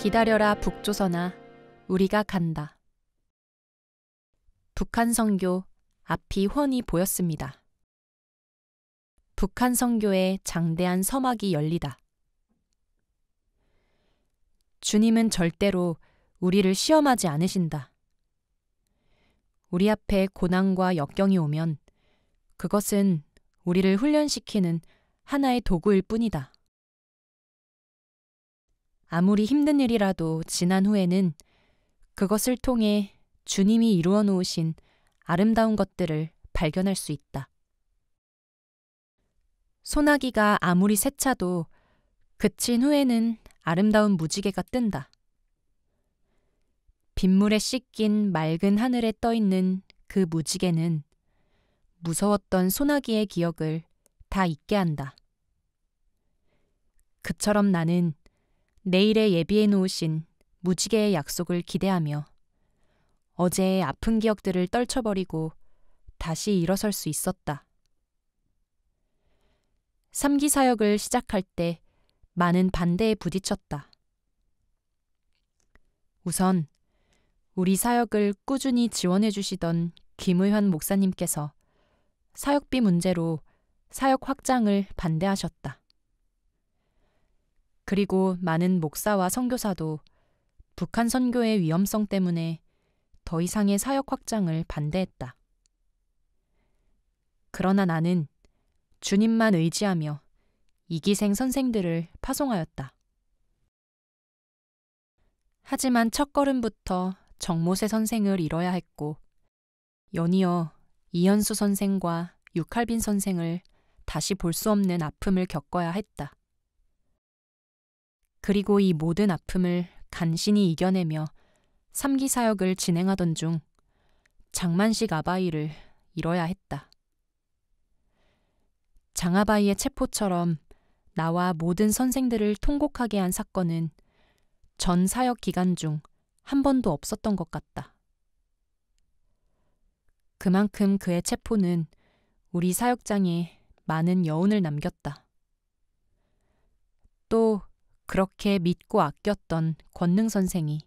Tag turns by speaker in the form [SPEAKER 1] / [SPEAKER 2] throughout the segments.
[SPEAKER 1] 기다려라 북조선아, 우리가 간다. 북한 선교 앞이 훤히 보였습니다. 북한 선교의 장대한 서막이 열리다. 주님은 절대로 우리를 시험하지 않으신다. 우리 앞에 고난과 역경이 오면 그것은 우리를 훈련시키는 하나의 도구일 뿐이다. 아무리 힘든 일이라도 지난 후에는 그것을 통해 주님이 이루어 놓으신 아름다운 것들을 발견할 수 있다. 소나기가 아무리 세차도 그친 후에는 아름다운 무지개가 뜬다. 빗물에 씻긴 맑은 하늘에 떠있는 그 무지개는 무서웠던 소나기의 기억을 다 잊게 한다. 그처럼 나는 내일에 예비해 놓으신 무지개의 약속을 기대하며 어제의 아픈 기억들을 떨쳐버리고 다시 일어설 수 있었다. 3기 사역을 시작할 때 많은 반대에 부딪혔다. 우선 우리 사역을 꾸준히 지원해 주시던 김의환 목사님께서 사역비 문제로 사역 확장을 반대하셨다. 그리고 많은 목사와 선교사도 북한 선교의 위험성 때문에 더 이상의 사역 확장을 반대했다. 그러나 나는 주님만 의지하며 이기생 선생들을 파송하였다. 하지만 첫걸음부터 정모세 선생을 잃어야 했고 연이어 이현수 선생과 육할빈 선생을 다시 볼 수 없는 아픔을 겪어야 했다. 그리고 이 모든 아픔을 간신히 이겨내며 3기 사역을 진행하던 중 장만식 아바이를 잃어야 했다. 장아바이의 체포처럼 나와 모든 선생들을 통곡하게 한 사건은 전 사역 기간 중 한 번도 없었던 것 같다. 그만큼 그의 체포는 우리 사역장에 많은 여운을 남겼다. 또 그렇게 믿고 아꼈던 권능 선생이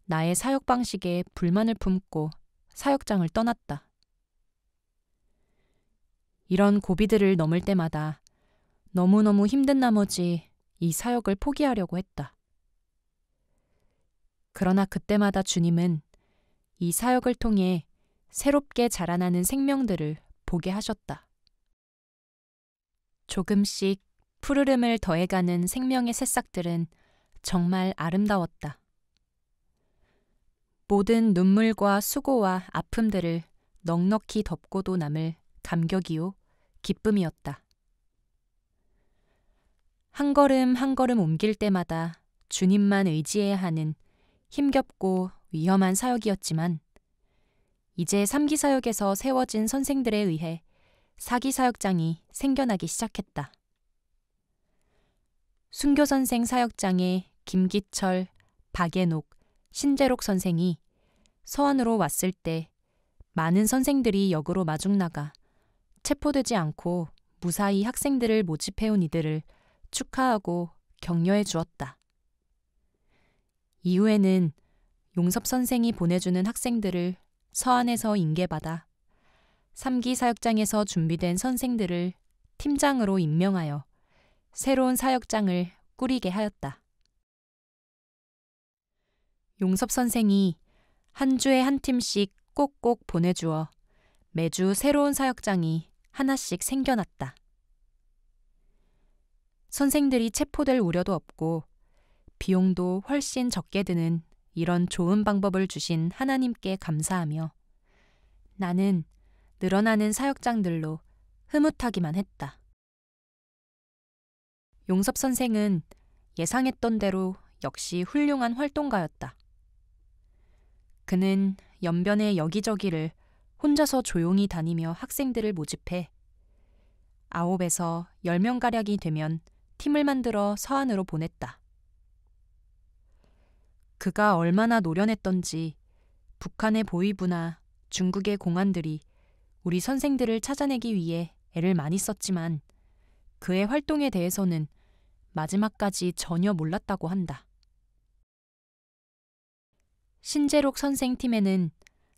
[SPEAKER 1] 나의 사역 방식에 불만을 품고 사역장을 떠났다. 이런 고비들을 넘을 때마다 너무너무 힘든 나머지 이 사역을 포기하려고 했다. 그러나 그때마다 주님은 이 사역을 통해 새롭게 자라나는 생명들을 보게 하셨다. 조금씩 푸르름을 더해가는 생명의 새싹들은 정말 아름다웠다. 모든 눈물과 수고와 아픔들을 넉넉히 덮고도 남을 감격이요, 기쁨이었다. 한 걸음 한 걸음 옮길 때마다 주님만 의지해야 하는 힘겹고 위험한 사역이었지만 이제 3기 사역에서 세워진 선생들에 의해 4기 사역장이 생겨나기 시작했다. 순교선생 사역장에 김기철, 박예녹, 신재록 선생이 서안으로 왔을 때 많은 선생들이 역으로 마중나가 체포되지 않고 무사히 학생들을 모집해온 이들을 축하하고 격려해 주었다. 이후에는 용섭 선생이 보내주는 학생들을 서안에서 인계받아 3기 사역장에서 준비된 선생들을 팀장으로 임명하여 새로운 사역장을 꾸리게 하였다. 용섭 선생이 한 주에 한 팀씩 꼭꼭 보내주어 매주 새로운 사역장이 하나씩 생겨났다. 선생들이 체포될 우려도 없고 비용도 훨씬 적게 드는 이런 좋은 방법을 주신 하나님께 감사하며 나는 늘어나는 사역장들로 흐뭇하기만 했다. 용섭 선생은 예상했던 대로 역시 훌륭한 활동가였다. 그는 연변의 여기저기를 혼자서 조용히 다니며 학생들을 모집해 9에서 10명가량이 되면 팀을 만들어 서안으로 보냈다. 그가 얼마나 노련했던지 북한의 보위부나 중국의 공안들이 우리 선생들을 찾아내기 위해 애를 많이 썼지만 그의 활동에 대해서는 마지막까지 전혀 몰랐다고 한다. 신재록 선생 팀에는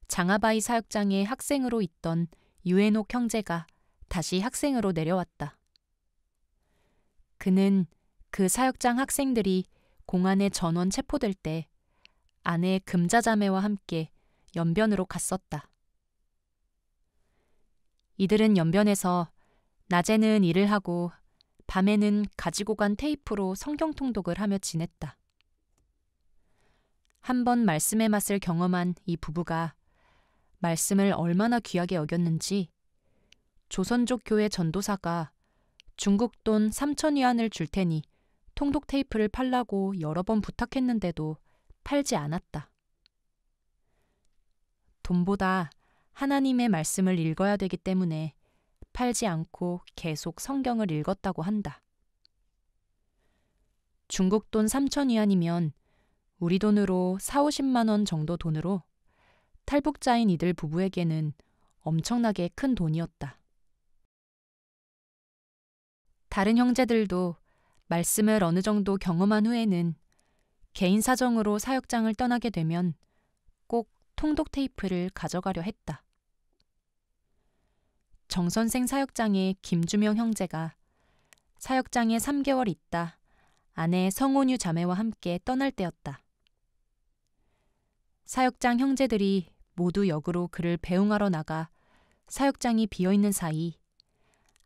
[SPEAKER 1] 장하바이 사역장의 학생으로 있던 유해녹 형제가 다시 학생으로 내려왔다. 그는 그 사역장 학생들이 공안에 전원 체포될 때 아내 금자자매와 함께 연변으로 갔었다. 이들은 연변에서 낮에는 일을 하고 밤에는 가지고 간 테이프로 성경 통독을 하며 지냈다. 한 번 말씀의 맛을 경험한 이 부부가 말씀을 얼마나 귀하게 여겼는지 조선족 교회 전도사가 중국 돈 3,000위안을 줄 테니 통독 테이프를 팔라고 여러 번 부탁했는데도 팔지 않았다. 돈보다 하나님의 말씀을 읽어야 되기 때문에 팔지 않고 계속 성경을 읽었다고 한다. 중국 돈 3,000위안이면 우리 돈으로 40~50만 원 정도 돈으로 탈북자인 이들 부부에게는 엄청나게 큰 돈이었다. 다른 형제들도 말씀을 어느 정도 경험한 후에는 개인 사정으로 사역장을 떠나게 되면 꼭 통독 테이프를 가져가려 했다. 정선생 사역장의 김주명 형제가 사역장에 3개월 있다 아내 성온유 자매와 함께 떠날 때였다. 사역장 형제들이 모두 역으로 그를 배웅하러 나가 사역장이 비어있는 사이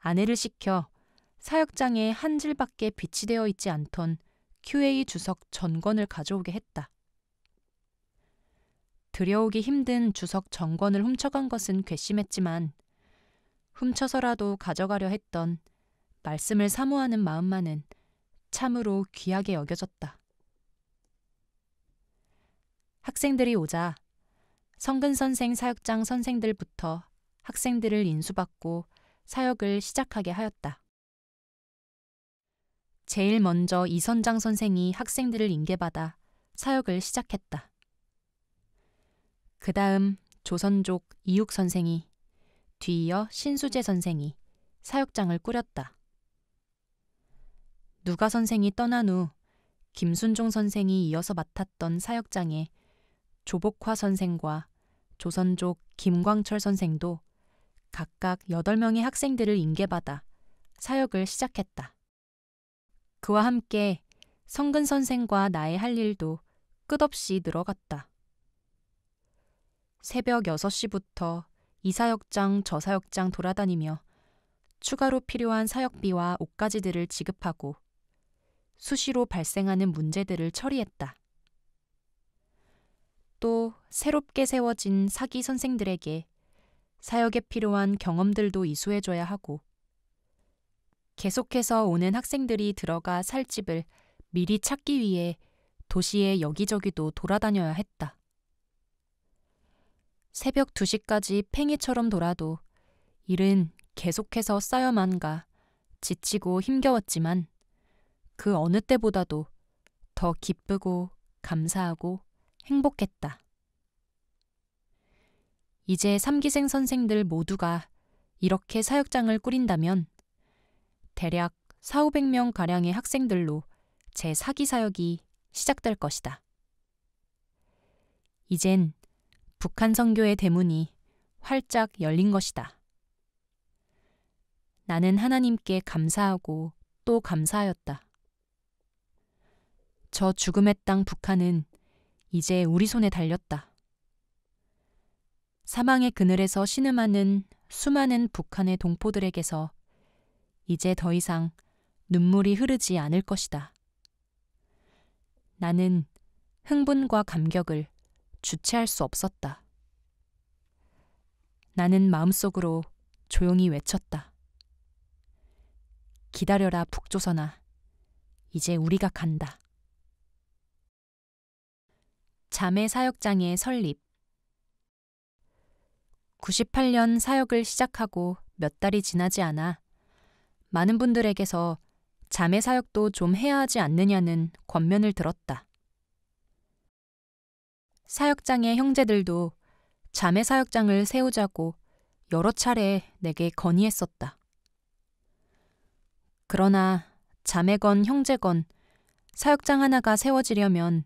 [SPEAKER 1] 아내를 시켜 사역장에 한 질밖에 비치되어 있지 않던 QA 주석 전권을 가져오게 했다. 들여오기 힘든 주석 전권을 훔쳐간 것은 괘씸했지만 훔쳐서라도 가져가려 했던 말씀을 사모하는 마음만은 참으로 귀하게 여겨졌다. 학생들이 오자 성근선생 사역장 선생들부터 학생들을 인수받고 사역을 시작하게 하였다. 제일 먼저 이선장 선생이 학생들을 인계받아 사역을 시작했다. 그 다음 조선족 이육 선생이, 뒤이어 신수재 선생이 사역장을 꾸렸다. 누가 선생이 떠난 후 김순종 선생이 이어서 맡았던 사역장에 조복화 선생과 조선족 김광철 선생도 각각 8명의 학생들을 인계받아 사역을 시작했다. 그와 함께 성근 선생과 나의 할 일도 끝없이 늘어갔다. 새벽 6시부터 이 사역장 저 사역장 돌아다니며 추가로 필요한 사역비와 옷가지들을 지급하고 수시로 발생하는 문제들을 처리했다. 또 새롭게 세워진 사기 선생들에게 사역에 필요한 경험들도 이수해줘야 하고 계속해서 오는 학생들이 들어가 살 집을 미리 찾기 위해 도시의 여기저기도 돌아다녀야 했다. 새벽 2시까지 팽이처럼 돌아도 일은 계속해서 쌓여만 가 지치고 힘겨웠지만 그 어느 때보다도 더 기쁘고 감사하고 행복했다. 이제 3기생 선생들 모두가 이렇게 사역장을 꾸린다면 대략 400~500명 가량의 학생들로 제4기 사역이 시작될 것이다. 이젠 북한 선교의 대문이 활짝 열린 것이다. 나는 하나님께 감사하고 또 감사하였다. 저 죽음의 땅 북한은 이제 우리 손에 달렸다. 사망의 그늘에서 신음하는 수많은 북한의 동포들에게서 이제 더 이상 눈물이 흐르지 않을 것이다. 나는 흥분과 감격을 주체할 수 없었다. 나는 마음속으로 조용히 외쳤다. 기다려라 북조선아, 이제 우리가 간다. 자매 사역장의 설립. 98년 사역을 시작하고 몇 달이 지나지 않아 많은 분들에게서 자매 사역도 좀 해야 하지 않느냐는 권면을 들었다. 사역장의 형제들도 자매 사역장을 세우자고 여러 차례 내게 건의했었다. 그러나 자매건 형제건 사역장 하나가 세워지려면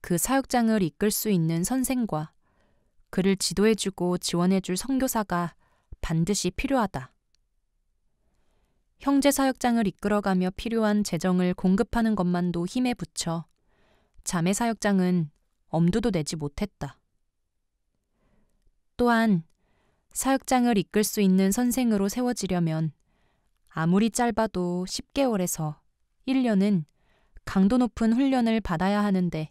[SPEAKER 1] 그 사역장을 이끌 수 있는 선생과 그를 지도해주고 지원해줄 선교사가 반드시 필요하다. 형제 사역장을 이끌어가며 필요한 재정을 공급하는 것만도 힘에 부쳐 자매 사역장은 엄두도 내지 못했다. 또한 사역장을 이끌 수 있는 선생으로 세워지려면 아무리 짧아도 10개월에서 1년은 강도 높은 훈련을 받아야 하는데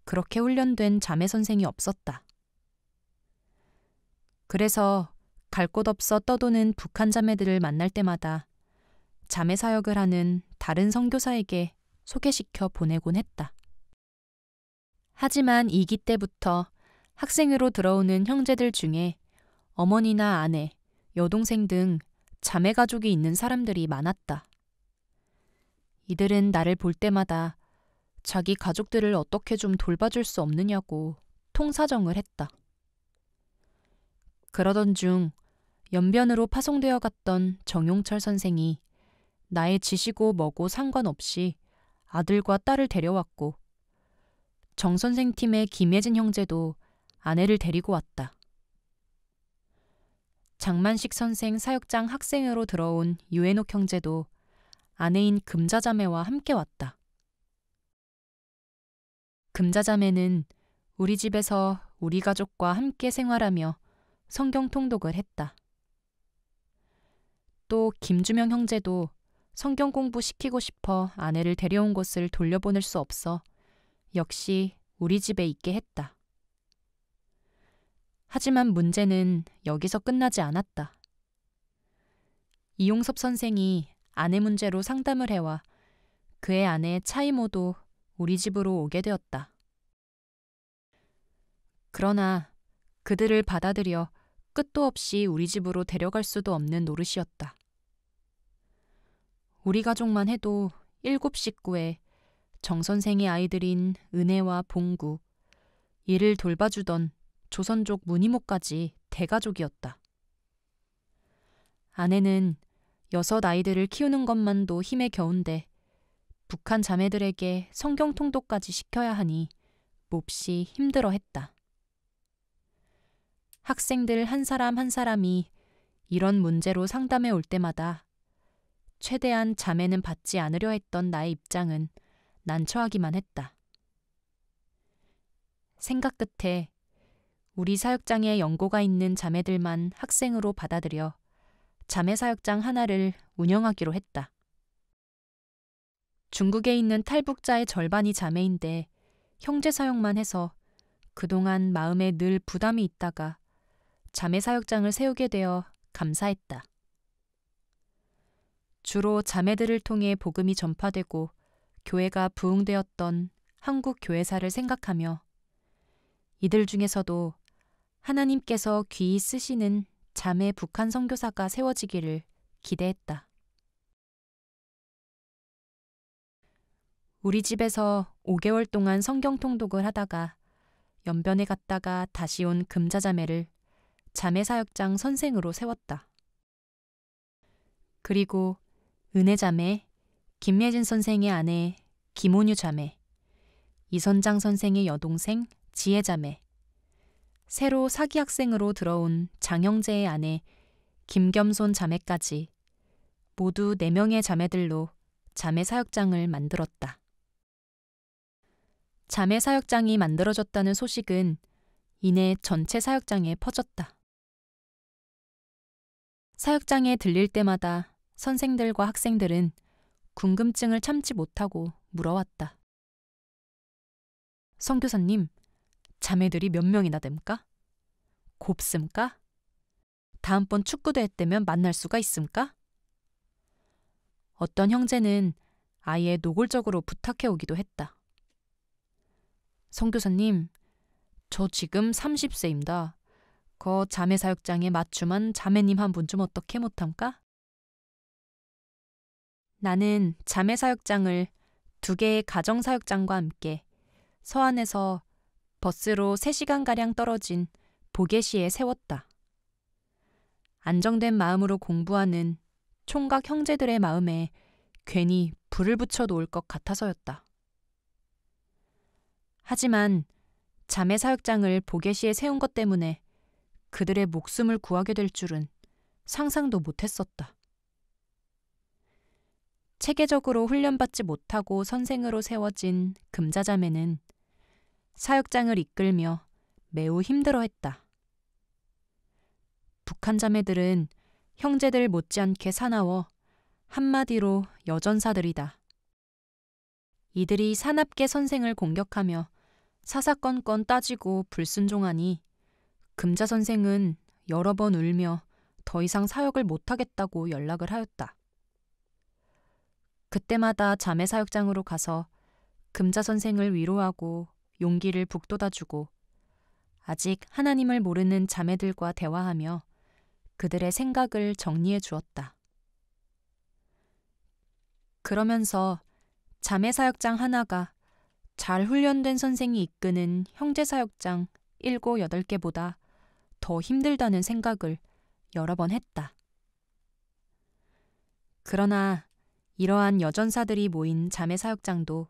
[SPEAKER 1] 그렇게 훈련된 자매 선생이 없었다. 그래서 갈 곳 없어 떠도는 북한 자매들을 만날 때마다 자매 사역을 하는 다른 선교사에게 소개시켜 보내곤 했다. 하지만 2기 때부터 학생으로 들어오는 형제들 중에 어머니나 아내, 여동생 등 자매 가족이 있는 사람들이 많았다. 이들은 나를 볼 때마다 자기 가족들을 어떻게 좀 돌봐줄 수 없느냐고 통사정을 했다. 그러던 중 연변으로 파송되어 갔던 정용철 선생이 나의 지시고 뭐고 상관없이 아들과 딸을 데려왔고 정 선생 팀의 김혜진 형제도 아내를 데리고 왔다. 장만식 선생 사역장 학생으로 들어온 유해녹 형제도 아내인 금자자매와 함께 왔다. 금자자매는 우리 집에서 우리 가족과 함께 생활하며 성경 통독을 했다. 또 김주명 형제도 성경 공부시키고 싶어 아내를 데려온 곳을 돌려보낼 수 없어 역시 우리 집에 있게 했다. 하지만 문제는 여기서 끝나지 않았다. 이용섭 선생이 아내 문제로 상담을 해와 그의 아내 차이모도 우리 집으로 오게 되었다. 그러나 그들을 받아들여 끝도 없이 우리 집으로 데려갈 수도 없는 노릇이었다. 우리 가족만 해도 7식구에 정 선생의 아이들인 은혜와 봉구, 이를 돌봐주던 조선족 문이모까지 대가족이었다. 아내는 6 아이들을 키우는 것만도 힘에 겨운데 북한 자매들에게 성경 통독까지 시켜야 하니 몹시 힘들어했다. 학생들 한 사람 한 사람이 이런 문제로 상담해 올 때마다 최대한 자매는 받지 않으려 했던 나의 입장은 난처하기만 했다. 생각 끝에 우리 사역장에 연고가 있는 자매들만 학생으로 받아들여 자매 사역장 하나를 운영하기로 했다. 중국에 있는 탈북자의 절반이 자매인데 형제 사역만 해서 그동안 마음에 늘 부담이 있다가 자매 사역장을 세우게 되어 감사했다. 주로 자매들을 통해 복음이 전파되고 교회가 부흥되었던 한국 교회사를 생각하며 이들 중에서도 하나님께서 귀히 쓰시는 자매 북한 선교사가 세워지기를 기대했다. 우리 집에서 5개월 동안 성경 통독을 하다가 연변에 갔다가 다시 온 금자자매를 자매 사역장 선생으로 세웠다. 그리고 은혜자매, 김예진 선생의 아내 김온유 자매, 이선장 선생의 여동생 지혜자매, 새로 사기 학생으로 들어온 장형제의 아내 김겸손 자매까지 모두 4명의 자매들로 자매 사역장을 만들었다. 자매 사역장이 만들어졌다는 소식은 이내 전체 사역장에 퍼졌다. 사역장에 들릴 때마다 선생들과 학생들은 궁금증을 참지 못하고 물어왔다. 선교사님, 자매들이 몇 명이나 됩니까? 곱습니까? 다음번 축구대회 때면 만날 수가 있습니까? 어떤 형제는 아예 노골적으로 부탁해 오기도 했다. 선교사님, 저 지금 30세입니다. 거 자매 사역장에 맞춤한 자매님 한 분 좀 어떻게 못함까? 나는 자매 사역장을 2개의 가정 사역장과 함께 서안에서 버스로 3시간가량 떨어진 보게시에 세웠다. 안정된 마음으로 공부하는 총각 형제들의 마음에 괜히 불을 붙여 놓을 것 같아서였다. 하지만 자매 사역장을 보게시에 세운 것 때문에 그들의 목숨을 구하게 될 줄은 상상도 못했었다. 체계적으로 훈련받지 못하고 선생으로 세워진 금자자매는 사역장을 이끌며 매우 힘들어했다. 북한 자매들은 형제들 못지않게 사나워 한마디로 여전사들이다. 이들이 사납게 선생을 공격하며 사사건건 따지고 불순종하니 금자 선생은 여러 번 울며 더 이상 사역을 못하겠다고 연락을 하였다. 그때마다 자매 사역장으로 가서 금자 선생을 위로하고 용기를 북돋아주고 아직 하나님을 모르는 자매들과 대화하며 그들의 생각을 정리해 주었다. 그러면서 자매 사역장 하나가 잘 훈련된 선생이 이끄는 형제 사역장 7, 8개보다 더 힘들다는 생각을 여러 번 했다. 그러나 이러한 여전사들이 모인 자매 사역장도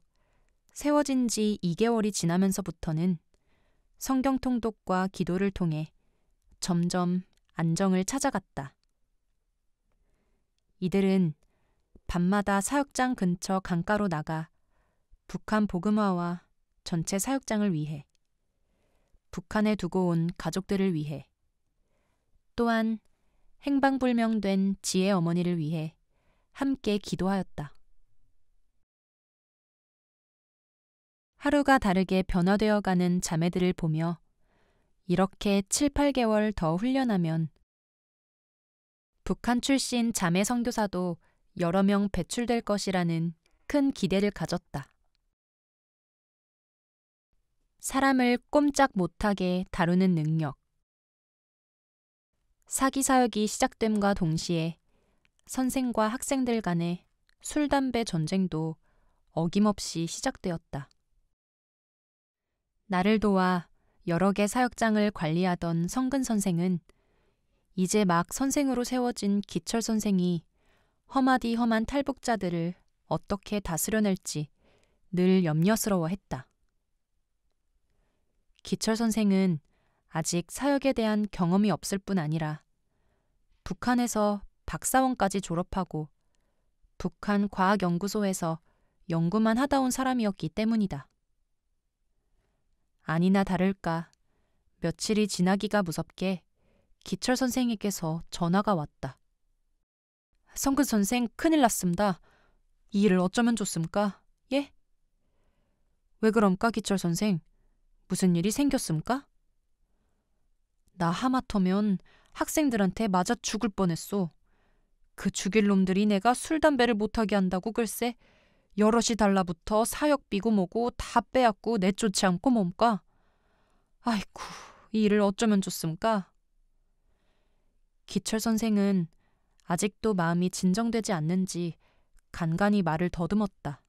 [SPEAKER 1] 세워진 지 2개월이 지나면서부터는 성경 통독과 기도를 통해 점점 안정을 찾아갔다. 이들은 밤마다 사역장 근처 강가로 나가 북한 복음화와 전체 사역장을 위해, 북한에 두고 온 가족들을 위해, 또한 행방불명된 지혜 어머니를 위해 함께 기도하였다. 하루가 다르게 변화되어가는 자매들을 보며 이렇게 7, 8개월 더 훈련하면 북한 출신 자매 선교사도 여러 명 배출될 것이라는 큰 기대를 가졌다. 사람을 꼼짝 못하게 다루는 능력. 사기 사역이 시작됨과 동시에 선생과 학생들 간의 술, 담배 전쟁도 어김없이 시작되었다. 나를 도와 여러 개 사역장을 관리하던 성근 선생은 이제 막 선생으로 세워진 기철 선생이 험하디 험한 탈북자들을 어떻게 다스려낼지 늘 염려스러워했다. 기철 선생은 아직 사역에 대한 경험이 없을 뿐 아니라 북한에서 박사원까지 졸업하고 북한 과학연구소에서 연구만 하다 온 사람이었기 때문이다. 아니나 다를까 며칠이 지나기가 무섭게 기철 선생에게서 전화가 왔다. 성근 선생, 큰일 났습니다. 이 일을 어쩌면 좋습니까? 예? 왜 그럽니까, 기철 선생? 무슨 일이 생겼습니까? 나 하마터면 학생들한테 맞아 죽을 뻔했소. 그 죽일 놈들이 내가 술, 담배를 못하게 한다고 글쎄 여럿이 달라붙어 사역비고 뭐고 다 빼앗고 내쫓지 않고 뭡니까? 아이쿠, 이 일을 어쩌면 좋습니까? 기철 선생은 아직도 마음이 진정되지 않는지 간간히 말을 더듬었다.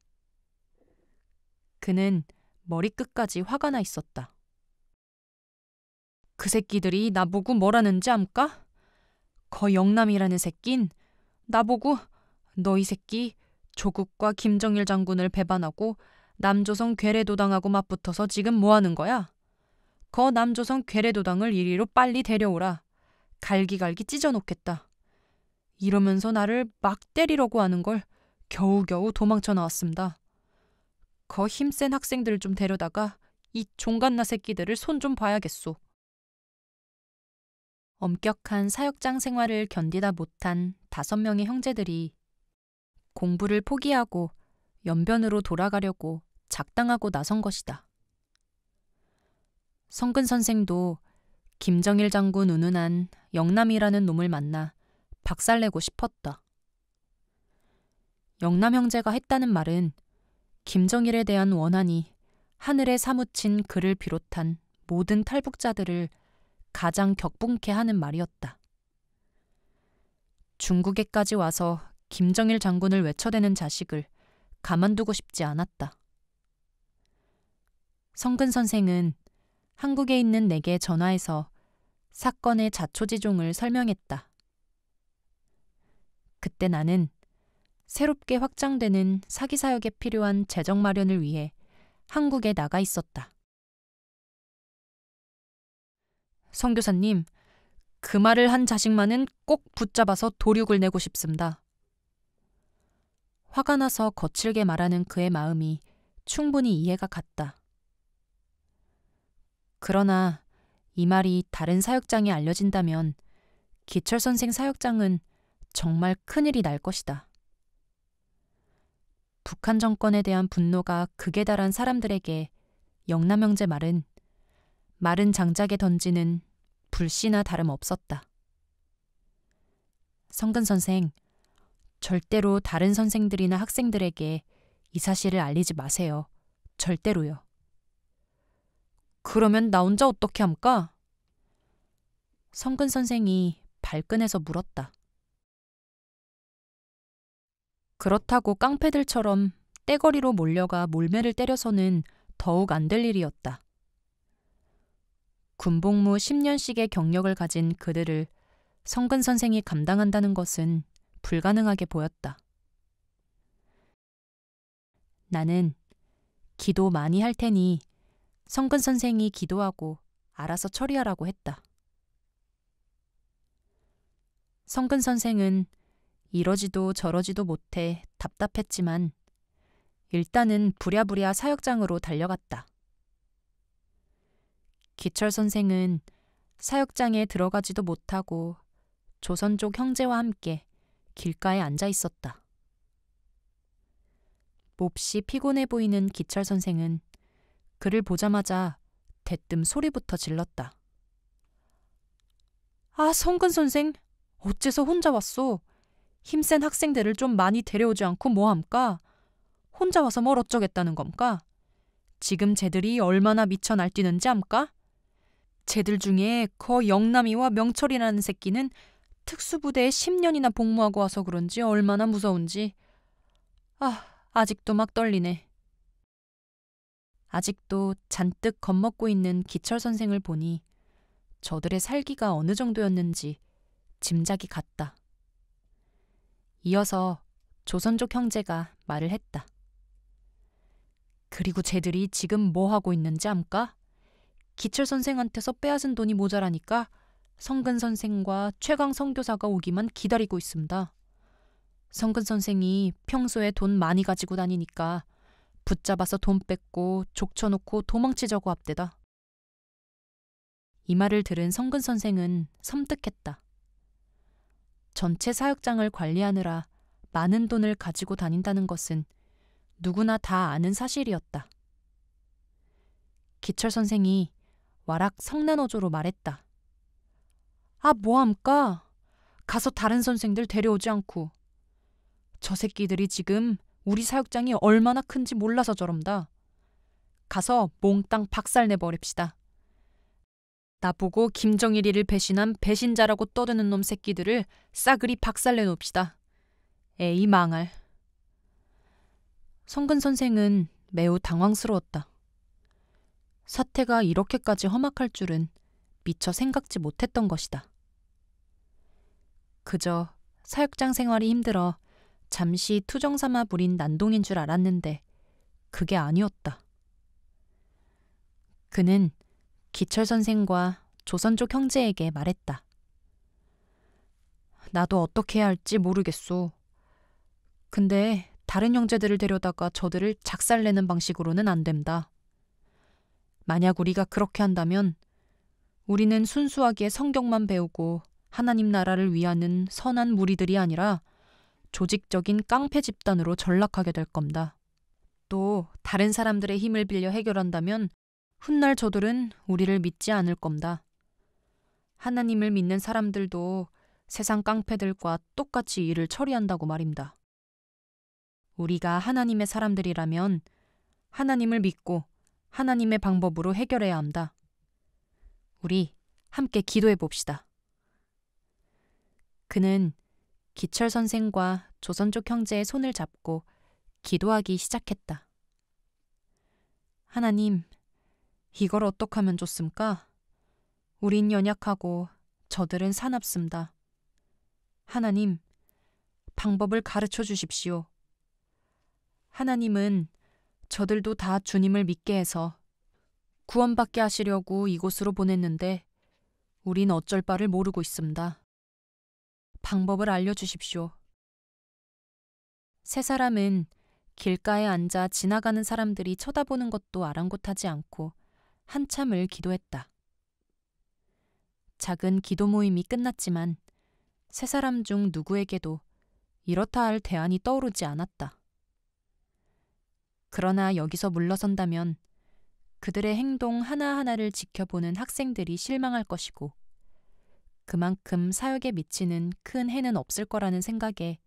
[SPEAKER 1] 그는 머리끝까지 화가 나 있었다. 그 새끼들이 나보고 뭐라는지 암까? 거 영남이라는 새낀 나보고 너 이 새끼 조국과 김정일 장군을 배반하고 남조선 괴뢰도당하고 맞붙어서 지금 뭐하는 거야? 거 남조선 괴뢰도당을 이리로 빨리 데려오라. 갈기갈기 찢어놓겠다. 이러면서 나를 막 때리려고 하는 걸 겨우겨우 도망쳐 나왔습니다. 거 힘센 학생들 좀 데려다가 이 종갓나 새끼들을 손 좀 봐야겠소. 엄격한 사역장 생활을 견디다 못한 5명의 형제들이 공부를 포기하고 연변으로 돌아가려고 작당하고 나선 것이다. 성근 선생도 김정일 장군 운운한 영남이라는 놈을 만나 박살내고 싶었다. 영남 형제가 했다는 말은 김정일에 대한 원한이 하늘에 사무친 그를 비롯한 모든 탈북자들을 가장 격분케 하는 말이었다. 중국에까지 와서 김정일 장군을 외쳐대는 자식을 가만두고 싶지 않았다. 성근 선생은 한국에 있는 내게 전화해서 사건의 자초지종을 설명했다. 그때 나는 새롭게 확장되는 사기사역에 필요한 재정 마련을 위해 한국에 나가 있었다. 선교사님, 그 말을 한 자식만은 꼭 붙잡아서 도륙을 내고 싶습니다. 화가 나서 거칠게 말하는 그의 마음이 충분히 이해가 갔다. 그러나 이 말이 다른 사역장에 알려진다면 기철선생 사역장은 정말 큰일이 날 것이다. 북한 정권에 대한 분노가 극에 달한 사람들에게 영남 형제 말은 마른 장작에 던지는 불씨나 다름없었다. 성근 선생, 절대로 다른 선생들이나 학생들에게 이 사실을 알리지 마세요. 절대로요. 그러면 나 혼자 어떻게 합니까? 성근 선생이 발끈해서 물었다. 그렇다고 깡패들처럼 떼거리로 몰려가 몰매를 때려서는 더욱 안 될 일이었다. 군복무 10년씩의 경력을 가진 그들을 성근 선생이 감당한다는 것은 불가능하게 보였다. 나는 기도 많이 할 테니 성근 선생이 기도하고 알아서 처리하라고 했다. 성근 선생은 이러지도 저러지도 못해 답답했지만 일단은 부랴부랴 사역장으로 달려갔다. 기철 선생은 사역장에 들어가지도 못하고 조선족 형제와 함께 길가에 앉아 있었다. 몹시 피곤해 보이는 기철 선생은 그를 보자마자 대뜸 소리부터 질렀다. 아, 성근 선생, 어째서 혼자 왔소? 힘센 학생들을 좀 많이 데려오지 않고 뭐함까? 혼자 와서 뭘 어쩌겠다는 겁니까? 지금 쟤들이 얼마나 미쳐 날뛰는지 암까? 쟤들 중에 영남이와 명철이라는 새끼는 특수부대에 10년이나 복무하고 와서 그런지 얼마나 무서운지. 아직도 막 떨리네. 아직도 잔뜩 겁먹고 있는 기철 선생을 보니 저들의 살기가 어느 정도였는지 짐작이 갔다. 이어서 조선족 형제가 말을 했다. 그리고 쟤들이 지금 뭐 하고 있는지 암까? 기철 선생한테서 빼앗은 돈이 모자라니까 성근 선생과 최강 선교사가 오기만 기다리고 있습니다. 성근 선생이 평소에 돈 많이 가지고 다니니까 붙잡아서 돈 뺏고 족쳐놓고 도망치자고 합대다. 이 말을 들은 성근 선생은 섬뜩했다. 전체 사역장을 관리하느라 많은 돈을 가지고 다닌다는 것은 누구나 다 아는 사실이었다. 기철 선생이 와락 성난어조로 말했다. 아, 뭐함까? 가서 다른 선생들 데려오지 않고. 저 새끼들이 지금 우리 사역장이 얼마나 큰지 몰라서 저런다. 가서 몽땅 박살내버립시다. 나보고 김정일이를 배신한 배신자라고 떠드는 놈 새끼들을 싸그리 박살내놓읍시다. 에이 망할. 성근 선생은 매우 당황스러웠다. 사태가 이렇게까지 험악할 줄은 미처 생각지 못했던 것이다. 그저 사역장 생활이 힘들어 잠시 투정삼아 부린 난동인 줄 알았는데 그게 아니었다. 그는 기철 선생과 조선족 형제에게 말했다. 나도 어떻게 해야 할지 모르겠소. 근데 다른 형제들을 데려다가 저들을 작살내는 방식으로는 안 된다. 만약 우리가 그렇게 한다면 우리는 순수하게 성경만 배우고 하나님 나라를 위하는 선한 무리들이 아니라 조직적인 깡패 집단으로 전락하게 될 겁니다. 또 다른 사람들의 힘을 빌려 해결한다면 훗날 저들은 우리를 믿지 않을 겁니다. 하나님을 믿는 사람들도 세상 깡패들과 똑같이 일을 처리한다고 말입니다. 우리가 하나님의 사람들이라면 하나님을 믿고 하나님의 방법으로 해결해야 합니다. 우리 함께 기도해 봅시다. 그는 기철 선생과 조선족 형제의 손을 잡고 기도하기 시작했다. 하나님, 이걸 어떻게 하면 좋습니까? 우린 연약하고 저들은 사납습니다. 하나님, 방법을 가르쳐 주십시오. 하나님은 저들도 다 주님을 믿게 해서 구원받게 하시려고 이곳으로 보냈는데 우린 어쩔 바를 모르고 있습니다. 방법을 알려주십시오. 세 사람은 길가에 앉아 지나가는 사람들이 쳐다보는 것도 아랑곳하지 않고 한참을 기도했다. 작은 기도 모임이 끝났지만 세 사람 중 누구에게도 이렇다 할 대안이 떠오르지 않았다. 그러나 여기서 물러선다면 그들의 행동 하나하나를 지켜보는 학생들이 실망할 것이고 그만큼 사역에 미치는 큰 해는 없을 거라는 생각에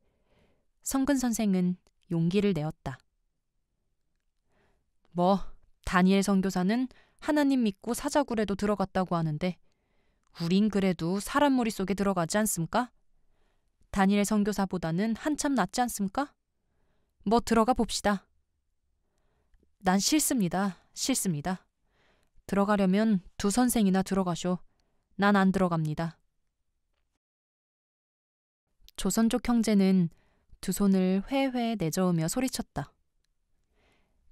[SPEAKER 1] 성근 선생은 용기를 내었다. 다니엘 선교사는 하나님 믿고 사자굴에도 들어갔다고 하는데 우린 그래도 사람 무리 속에 들어가지 않습니까? 다니엘 선교사보다는 한참 낫지 않습니까? 들어가 봅시다. 난 싫습니다. 들어가려면 두 선생이나 들어가쇼. 난 안 들어갑니다. 조선족 형제는 두 손을 회회 내저으며 소리쳤다.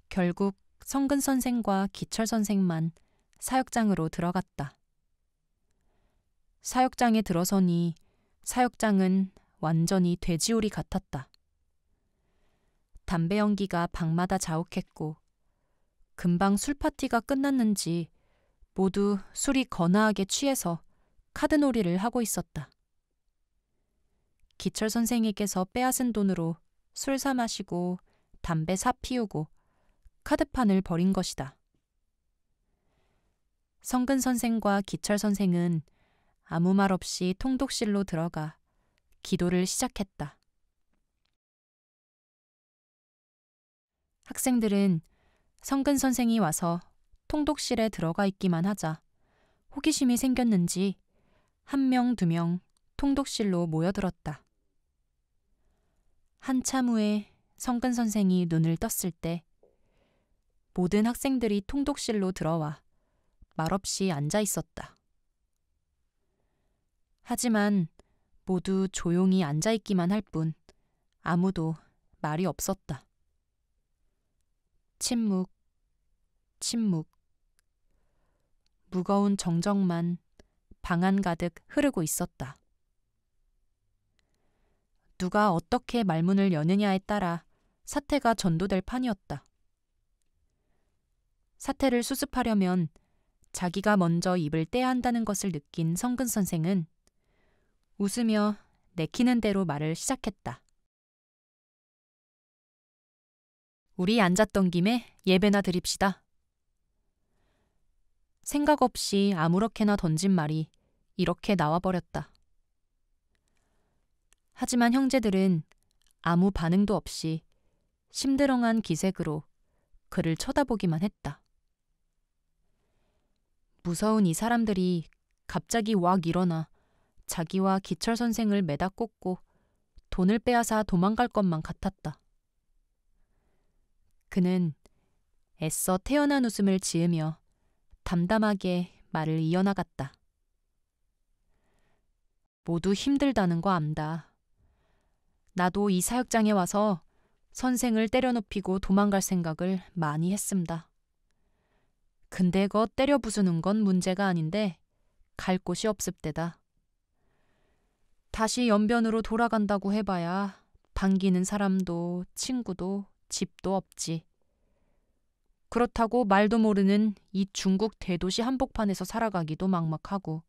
[SPEAKER 1] 결국 성근 선생과 기철 선생만 사역장으로 들어갔다. 사역장에 들어서니 사역장은 완전히 돼지우리 같았다. 담배 연기가 방마다 자욱했고 금방 술 파티가 끝났는지 모두 술이 거나하게 취해서 카드놀이를 하고 있었다. 기철 선생에게서 빼앗은 돈으로 술 사 마시고 담배 사 피우고 카드판을 버린 것이다. 성근 선생과 기철 선생은 아무 말 없이 통독실로 들어가 기도를 시작했다. 학생들은 성근 선생이 와서 통독실에 들어가 있기만 하자 호기심이 생겼는지 한 명, 두 명 통독실로 모여들었다. 한참 후에 성근 선생이 눈을 떴을 때 모든 학생들이 통독실로 들어와 말없이 앉아 있었다. 하지만 모두 조용히 앉아 있기만 할 뿐 아무도 말이 없었다. 침묵. 무거운 정적만 방 안 가득 흐르고 있었다. 누가 어떻게 말문을 여느냐에 따라 사태가 전도될 판이었다. 사태를 수습하려면 자기가 먼저 입을 떼야 한다는 것을 느낀 성근 선생은 웃으며 내키는 대로 말을 시작했다. 우리 앉았던 김에 예배나 드립시다. 생각 없이 아무렇게나 던진 말이 이렇게 나와버렸다. 하지만 형제들은 아무 반응도 없이 심드렁한 기색으로 그를 쳐다보기만 했다. 무서운 이 사람들이 갑자기 왁 일어나 자기와 기철 선생을 매다 꽂고 돈을 빼앗아 도망갈 것만 같았다. 그는 애써 태연한 웃음을 지으며 담담하게 말을 이어나갔다. 모두 힘들다는 거 안다. 나도 이 사역장에 와서 선생을 때려눕히고 도망갈 생각을 많이 했습니다. 근데 거 때려 부수는 건 문제가 아닌데 갈 곳이 없습대다. 다시 연변으로 돌아간다고 해봐야 반기는 사람도 친구도 집도 없지. 그렇다고 말도 모르는 이 중국 대도시 한복판에서 살아가기도 막막하고.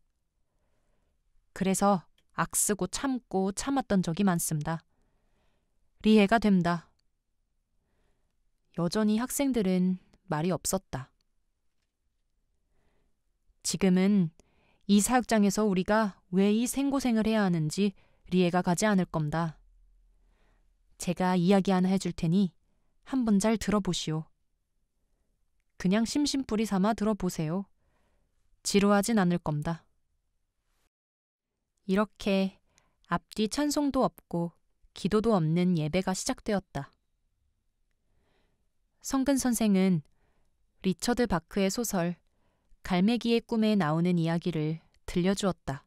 [SPEAKER 1] 그래서 악쓰고 참고 참았던 적이 많습니다. 이해가 됩니다. 여전히 학생들은 말이 없었다. 지금은 이 사역장에서 우리가 왜 이 생고생을 해야 하는지 이해가 가지 않을 겁니다. 제가 이야기 하나 해줄 테니 한번 잘 들어보시오. 그냥 심심풀이 삼아 들어보세요. 지루하진 않을 겁니다. 이렇게 앞뒤 찬송도 없고 기도도 없는 예배가 시작되었다. 성근 선생은 리처드 바크의 소설 갈매기의 꿈에 나오는 이야기를 들려주었다.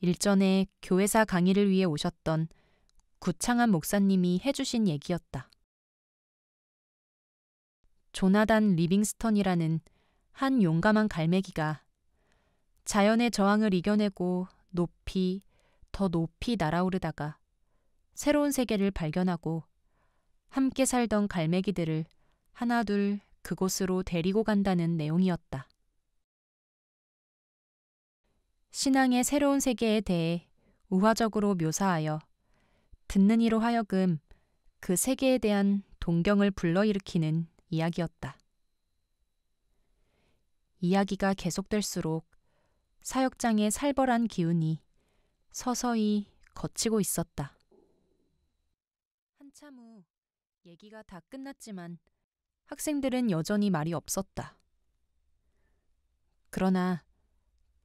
[SPEAKER 1] 일전에 교회사 강의를 위해 오셨던 구창한 목사님이 해주신 얘기였다. 조나단 리빙스턴이라는 한 용감한 갈매기가 자연의 저항을 이겨내고 높이, 더 높이 날아오르다가 새로운 세계를 발견하고 함께 살던 갈매기들을 하나둘 그곳으로 데리고 간다는 내용이었다. 신앙의 새로운 세계에 대해 우화적으로 묘사하여 듣는 이로 하여금 그 세계에 대한 동경을 불러일으키는 이야기였다. 이야기가 계속될수록 사역장의 살벌한 기운이 서서히 걷히고 있었다. 한참 후 얘기가 다 끝났지만 학생들은 여전히 말이 없었다. 그러나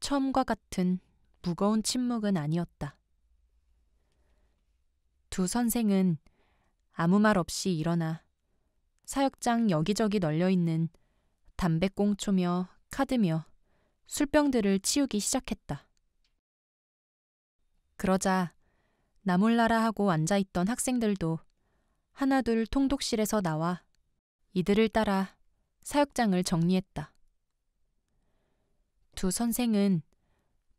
[SPEAKER 1] 처음과 같은 무거운 침묵은 아니었다. 두 선생은 아무 말 없이 일어나 사역장 여기저기 널려있는 담배꽁초며 카드며 술병들을 치우기 시작했다. 그러자 나 몰라라 하고 앉아있던 학생들도 하나둘 통독실에서 나와 이들을 따라 사역장을 정리했다. 두 선생은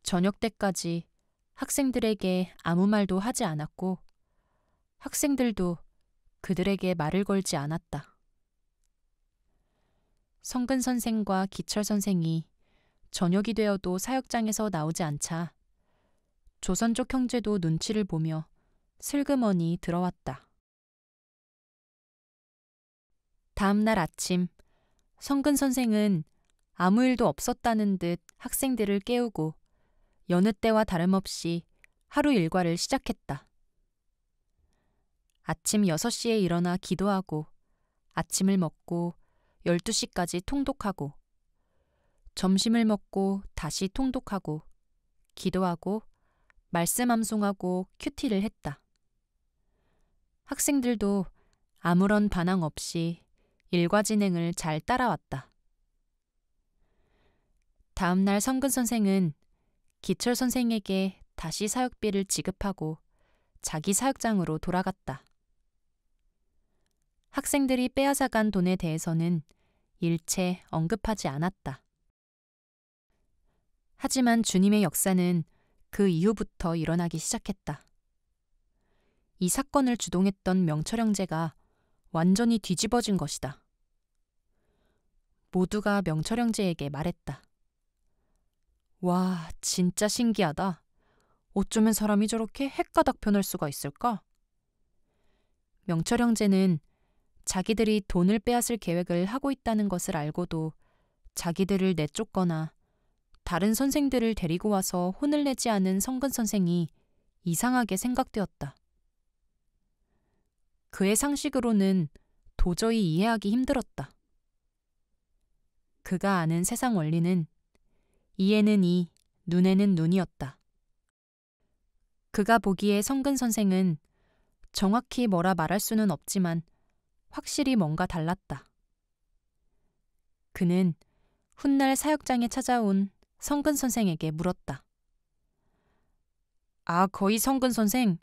[SPEAKER 1] 저녁 때까지 학생들에게 아무 말도 하지 않았고 학생들도 그들에게 말을 걸지 않았다. 성근 선생과 기철 선생이 저녁이 되어도 사역장에서 나오지 않자 조선족 형제도 눈치를 보며 슬그머니 들어왔다. 다음 날 아침 성근 선생은 아무 일도 없었다는 듯 학생들을 깨우고 여느 때와 다름없이 하루 일과를 시작했다. 아침 6시에 일어나 기도하고 아침을 먹고 12시까지 통독하고 점심을 먹고 다시 통독하고 기도하고 말씀 암송하고 큐티를 했다. 학생들도 아무런 반항 없이 일과 진행을 잘 따라왔다. 다음 날 성근 선생은 기철 선생에게 다시 사역비를 지급하고 자기 사역장으로 돌아갔다. 학생들이 빼앗아간 돈에 대해서는 일체 언급하지 않았다. 하지만 주님의 역사는 그 이후부터 일어나기 시작했다. 이 사건을 주동했던 명철 형제가 완전히 뒤집어진 것이다. 모두가 명철 형제에게 말했다. 와, 진짜 신기하다. 어쩌면 사람이 저렇게 헷가닥 변할 수가 있을까? 명철 형제는 자기들이 돈을 빼앗을 계획을 하고 있다는 것을 알고도 자기들을 내쫓거나 다른 선생들을 데리고 와서 혼을 내지 않은 성근 선생이 이상하게 생각되었다. 그의 상식으로는 도저히 이해하기 힘들었다. 그가 아는 세상 원리는 이에는 이, 눈에는 눈이었다. 그가 보기에 성근 선생은 정확히 뭐라 말할 수는 없지만 확실히 뭔가 달랐다. 그는 훗날 사역장에 찾아온 성근 선생에게 물었다. 아, 거의 성근 선생.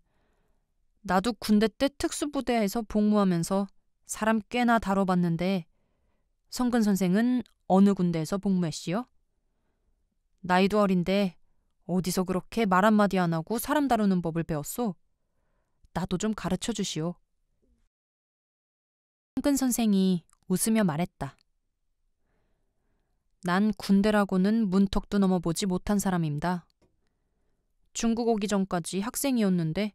[SPEAKER 1] 나도 군대 때 특수부대에서 복무하면서 사람 꽤나 다뤄봤는데 성근 선생은 어느 군대에서 복무했시요? 나이도 어린데 어디서 그렇게 말 한마디 안 하고 사람 다루는 법을 배웠소? 나도 좀 가르쳐 주시오. 성근 선생이 웃으며 말했다. 난 군대라고는 문턱도 넘어보지 못한 사람입니다. 중국 오기 전까지 학생이었는데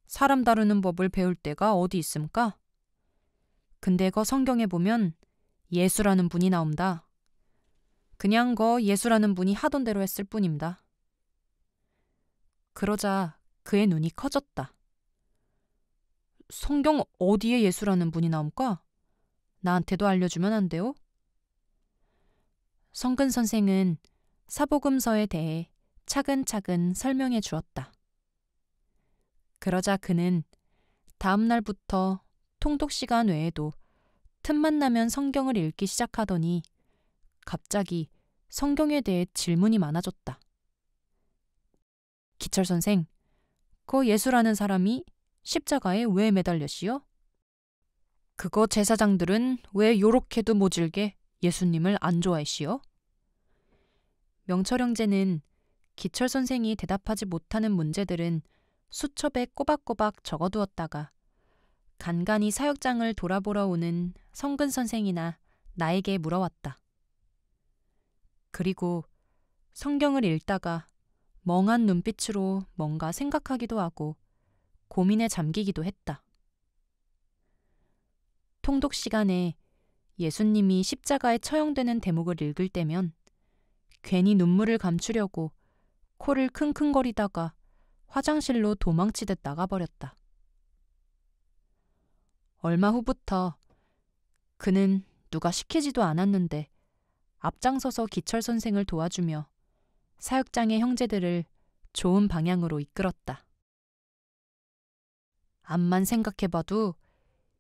[SPEAKER 1] 사람 다루는 법을 배울 때가 어디 있습니까? 근데 거 성경에 보면 예수라는 분이 나옵니다. 그냥 거 예수라는 분이 하던 대로 했을 뿐입니다. 그러자 그의 눈이 커졌다. 성경 어디에 예수라는 분이 나옵니까? 나한테도 알려주면 안 돼요? 성근 선생은 사복음서에 대해 차근차근 설명해 주었다. 그러자 그는 다음 날부터 통독 시간 외에도 틈만 나면 성경을 읽기 시작하더니 갑자기 성경에 대해 질문이 많아졌다. 기철 선생, 그 예수라는 사람이 십자가에 왜 매달렸시요? 그거 제사장들은 왜 요렇게도 모질게 예수님을 안 좋아했시요? 명철 형제는 기철 선생이 대답하지 못하는 문제들은 수첩에 꼬박꼬박 적어두었다가 간간히 사역장을 돌아보러 오는 성근 선생이나 나에게 물어왔다. 그리고 성경을 읽다가 멍한 눈빛으로 뭔가 생각하기도 하고 고민에 잠기기도 했다. 통독 시간에 예수님이 십자가에 처형되는 대목을 읽을 때면 괜히 눈물을 감추려고 코를 킁킁거리다가 화장실로 도망치듯 나가버렸다. 얼마 후부터 그는 누가 시키지도 않았는데 앞장서서 기철 선생을 도와주며 사역장의 형제들을 좋은 방향으로 이끌었다. 암만 생각해봐도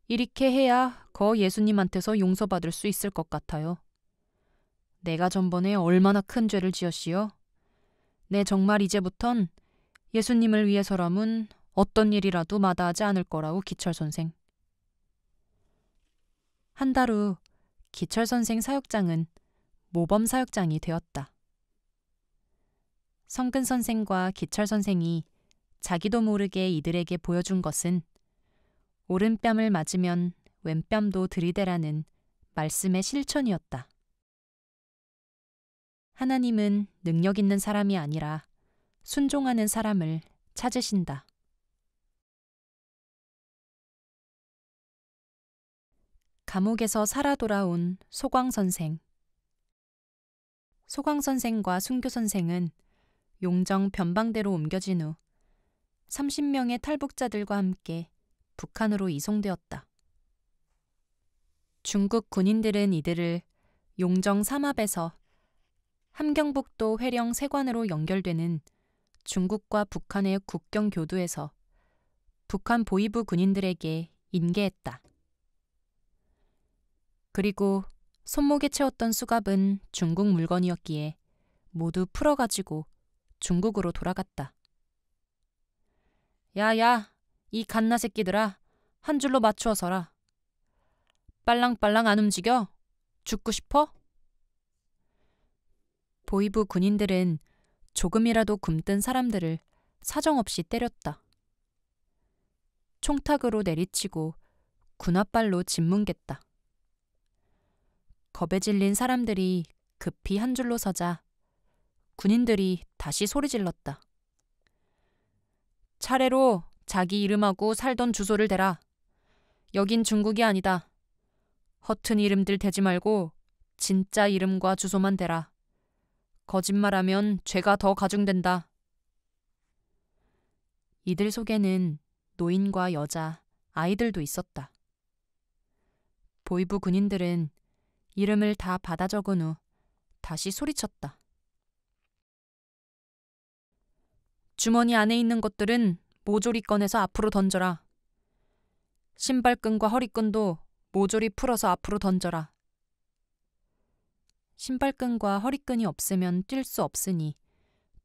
[SPEAKER 1] 이렇게 해야 거 예수님한테서 용서받을 수 있을 것 같아요. 내가 전번에 얼마나 큰 죄를 지었시오. 내 정말 이제부턴 예수님을 위해서라면 어떤 일이라도 마다하지 않을 거라고 기철 선생. 한 달 후 기철 선생 사역장은 모범 사역장이 되었다. 성근 선생과 기철 선생이 자기도 모르게 이들에게 보여준 것은 오른뺨을 맞으면 왼뺨도 들이대라는 말씀의 실천이었다. 하나님은 능력 있는 사람이 아니라 순종하는 사람을 찾으신다. 감옥에서 살아 돌아온 소광 선생. 소광 선생과 순교 선생은 용정 변방대로 옮겨진 후 30명의 탈북자들과 함께 북한으로 이송되었다. 중국 군인들은 이들을 용정 삼합에서 함경북도 회령 세관으로 연결되는 중국과 북한의 국경 교두에서 북한 보위부 군인들에게 인계했다. 그리고 손목에 채웠던 수갑은 중국 물건이었기에 모두 풀어가지고 중국으로 돌아갔다. 야야, 이 갓나 새끼들아, 한 줄로 맞추어 서라. 빨랑빨랑 안 움직여? 죽고 싶어? 보위부 군인들은 조금이라도 굼뜬 사람들을 사정없이 때렸다. 총탁으로 내리치고 군홧발로 짓뭉갰다. 겁에 질린 사람들이 급히 한 줄로 서자 군인들이 다시 소리 질렀다. 차례로 자기 이름하고 살던 주소를 대라. 여긴 중국이 아니다. 허튼 이름들 대지 말고 진짜 이름과 주소만 대라. 거짓말하면 죄가 더 가중된다. 이들 속에는 노인과 여자, 아이들도 있었다. 보위부 군인들은 이름을 다 받아 적은 후 다시 소리쳤다. 주머니 안에 있는 것들은 모조리 꺼내서 앞으로 던져라. 신발끈과 허리끈도 모조리 풀어서 앞으로 던져라. 신발끈과 허리끈이 없으면 뛸 수 없으니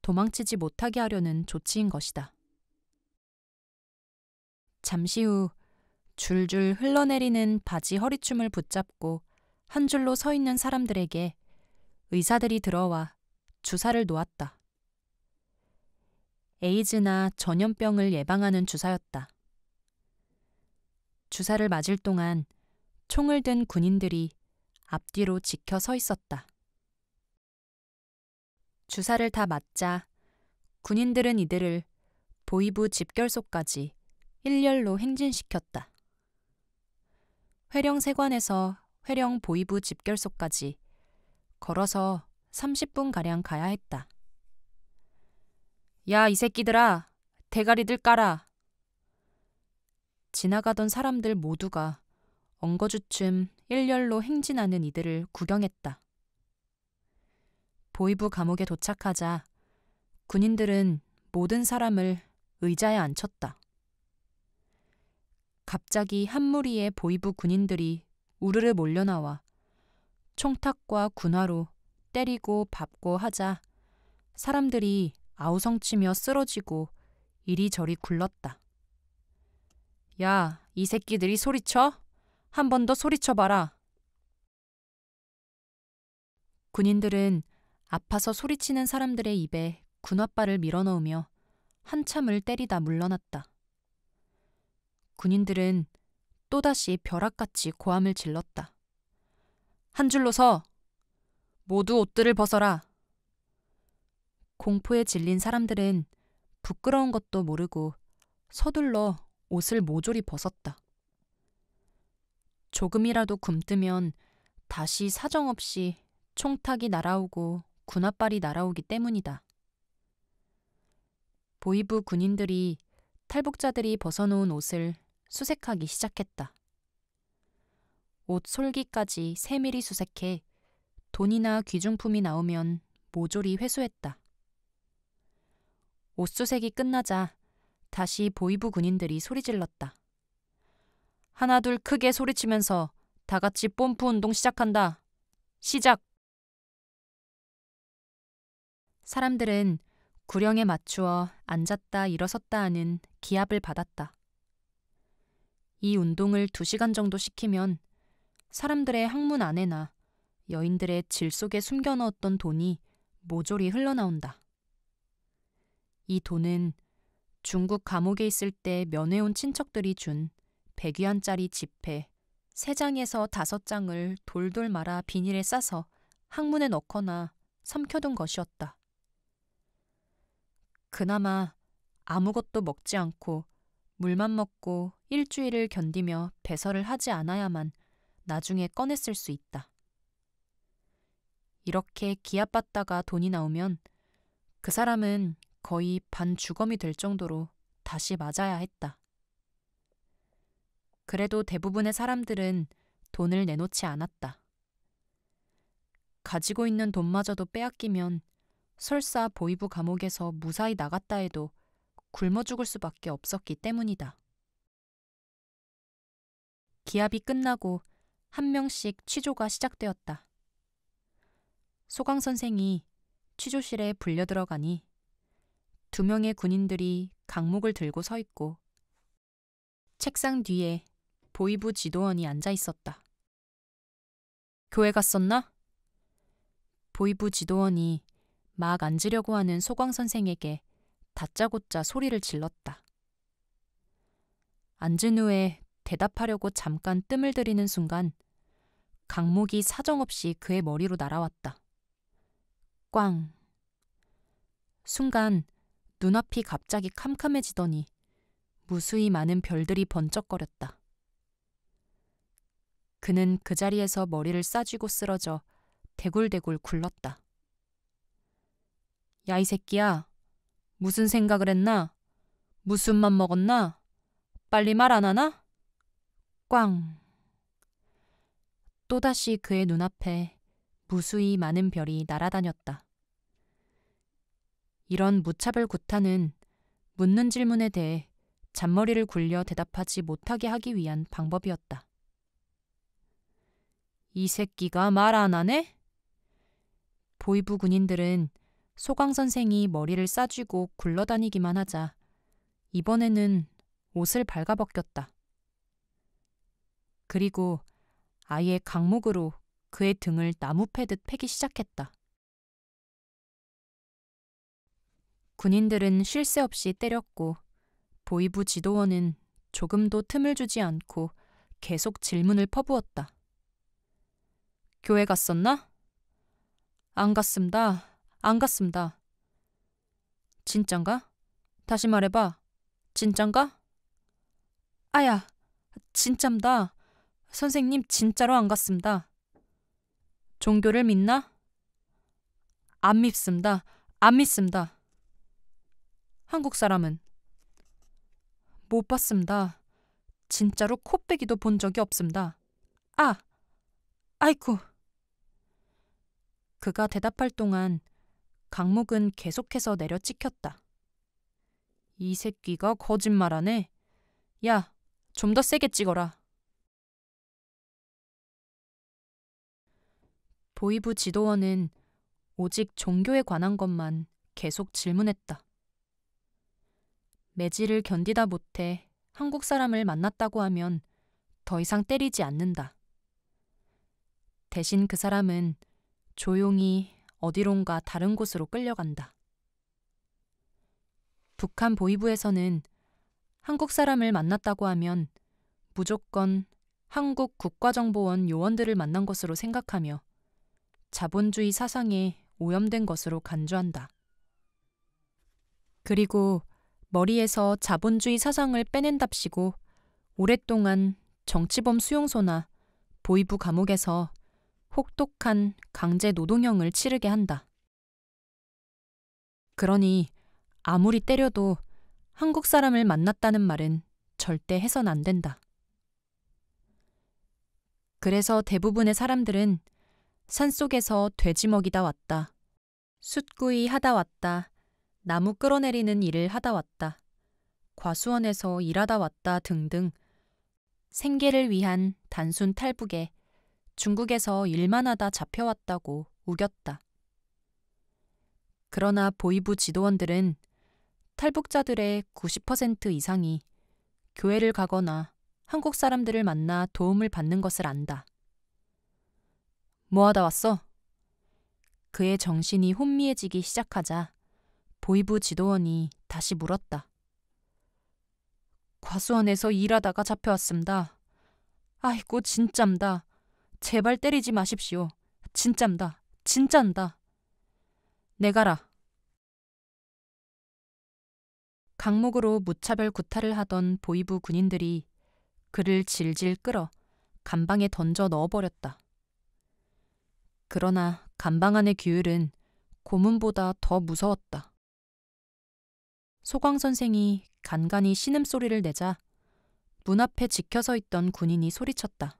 [SPEAKER 1] 도망치지 못하게 하려는 조치인 것이다. 잠시 후 줄줄 흘러내리는 바지 허리춤을 붙잡고 한 줄로 서 있는 사람들에게 의사들이 들어와 주사를 놓았다. 에이즈나 전염병을 예방하는 주사였다. 주사를 맞을 동안 총을 든 군인들이 앞뒤로 지켜 서 있었다. 주사를 다 맞자 군인들은 이들을 보위부 집결소까지 일렬로 행진시켰다. 회령 세관에서 회령 보위부 집결소까지 걸어서 30분가량 가야 했다. 야, 이 새끼들아, 대가리들 깔아. 지나가던 사람들 모두가 엉거주춤 일렬로 행진하는 이들을 구경했다. 보위부 감옥에 도착하자 군인들은 모든 사람을 의자에 앉혔다. 갑자기 한 무리의 보위부 군인들이 우르르 몰려나와 총탁과 군화로 때리고 밟고 하자 사람들이 아우성치며 쓰러지고 이리저리 굴렀다. 야, 이 새끼들이 소리쳐? 한 번 더 소리쳐봐라. 군인들은 아파서 소리치는 사람들의 입에 군홧발을 밀어넣으며 한참을 때리다 물러났다. 군인들은 또다시 벼락같이 고함을 질렀다. 한 줄로 서! 모두 옷들을 벗어라! 공포에 질린 사람들은 부끄러운 것도 모르고 서둘러 옷을 모조리 벗었다. 조금이라도 굼뜨면 다시 사정없이 총탁이 날아오고 군홧발이 날아오기 때문이다. 보이부 군인들이 탈북자들이 벗어놓은 옷을 수색하기 시작했다. 옷 솔기까지 세밀히 수색해 돈이나 귀중품이 나오면 모조리 회수했다. 옷 수색이 끝나자 다시 보이부 군인들이 소리질렀다. 하나 둘 크게 소리치면서 다 같이 뽐뿌 운동 시작한다. 시작! 사람들은 구령에 맞추어 앉았다 일어섰다 하는 기합을 받았다. 이 운동을 2시간 정도 시키면 사람들의 항문 안에나 여인들의 질 속에 숨겨넣었던 돈이 모조리 흘러나온다. 이 돈은 중국 감옥에 있을 때 면회온 친척들이 준 100위안짜리 지폐 3장에서 5장을 돌돌 말아 비닐에 싸서 항문에 넣거나 삼켜둔 것이었다. 그나마 아무것도 먹지 않고 물만 먹고 일주일을 견디며 배설을 하지 않아야만 나중에 꺼냈을 수 있다. 이렇게 기합받다가 돈이 나오면 그 사람은 거의 반주검이 될 정도로 다시 맞아야 했다. 그래도 대부분의 사람들은 돈을 내놓지 않았다. 가지고 있는 돈마저도 빼앗기면 설사 보이부 감옥에서 무사히 나갔다 해도 굶어 죽을 수밖에 없었기 때문이다. 기합이 끝나고 한 명씩 취조가 시작되었다. 소강 선생이 취조실에 불려 들어가니 2명의 군인들이 강목을 들고 서 있고 책상 뒤에 보이부 지도원이 앉아 있었다. 교회 갔었나? 보이부 지도원이 막 앉으려고 하는 소강 선생에게 다짜고짜 소리를 질렀다. 앉은 후에 대답하려고 잠깐 뜸을 들이는 순간 강목이 사정없이 그의 머리로 날아왔다. 꽝! 순간 눈앞이 갑자기 캄캄해지더니 무수히 많은 별들이 번쩍거렸다. 그는 그 자리에서 머리를 싸쥐고 쓰러져 대굴대굴 굴렀다. 야, 이 새끼야. 무슨 생각을 했나? 무슨 맘 먹었나? 빨리 말 안 하나? 꽝! 또다시 그의 눈앞에 무수히 많은 별이 날아다녔다. 이런 무차별 구타는 묻는 질문에 대해 잔머리를 굴려 대답하지 못하게 하기 위한 방법이었다. 이 새끼가 말 안 하네? 보이부 군인들은 소강 선생이 머리를 싸쥐고 굴러다니기만 하자 이번에는 옷을 발가벗겼다. 그리고 아예 강목으로 그의 등을 나무 패듯 패기 시작했다. 군인들은 쉴 새 없이 때렸고 보이부 지도원은 조금도 틈을 주지 않고 계속 질문을 퍼부었다. 교회 갔었나? 안 갔습니다. 안 갔습니다. 진짠가? 다시 말해봐. 진짠가? 아야, 진짜입니다. 선생님 진짜로 안 갔습니다. 종교를 믿나? 안 믿습니다. 안 믿습니다. 한국 사람은? 못 봤습니다. 진짜로 코빼기도 본 적이 없습니다. 아이쿠. 그가 대답할 동안 강목은 계속해서 내려 찍혔다. 이 새끼가 거짓말하네. 야, 좀 더 세게 찍어라. 보이부 지도원은 오직 종교에 관한 것만 계속 질문했다. 매질을 견디다 못해 한국 사람을 만났다고 하면 더 이상 때리지 않는다. 대신 그 사람은 조용히 어디론가 다른 곳으로 끌려간다. 북한 보위부에서는 한국 사람을 만났다고 하면 무조건 한국 국가정보원 요원들을 만난 것으로 생각하며 자본주의 사상에 오염된 것으로 간주한다. 그리고 머리에서 자본주의 사상을 빼낸답시고 오랫동안 정치범 수용소나 보위부 감옥에서 혹독한 강제 노동형을 치르게 한다. 그러니 아무리 때려도 한국 사람을 만났다는 말은 절대 해선 안 된다. 그래서 대부분의 사람들은 산속에서 돼지 먹이다 왔다, 숯구이 하다 왔다, 나무 끌어내리는 일을 하다 왔다, 과수원에서 일하다 왔다 등등 생계를 위한 단순 탈북에 중국에서 일만 하다 잡혀왔다고 우겼다. 그러나 보위부 지도원들은 탈북자들의 90% 이상이 교회를 가거나 한국 사람들을 만나 도움을 받는 것을 안다. 뭐 하다 왔어? 그의 정신이 혼미해지기 시작하자 보위부 지도원이 다시 물었다. 과수원에서 일하다가 잡혀왔습니다. 아이고 진짜입니다. 제발 때리지 마십시오. 진짜입니다. 진짜입니다. 내가라. 강목으로 무차별 구타를 하던 보위부 군인들이 그를 질질 끌어 감방에 던져 넣어버렸다. 그러나 감방 안의 규율은 고문보다 더 무서웠다. 소광 선생이 간간히 신음소리를 내자 문 앞에 지켜서 있던 군인이 소리쳤다.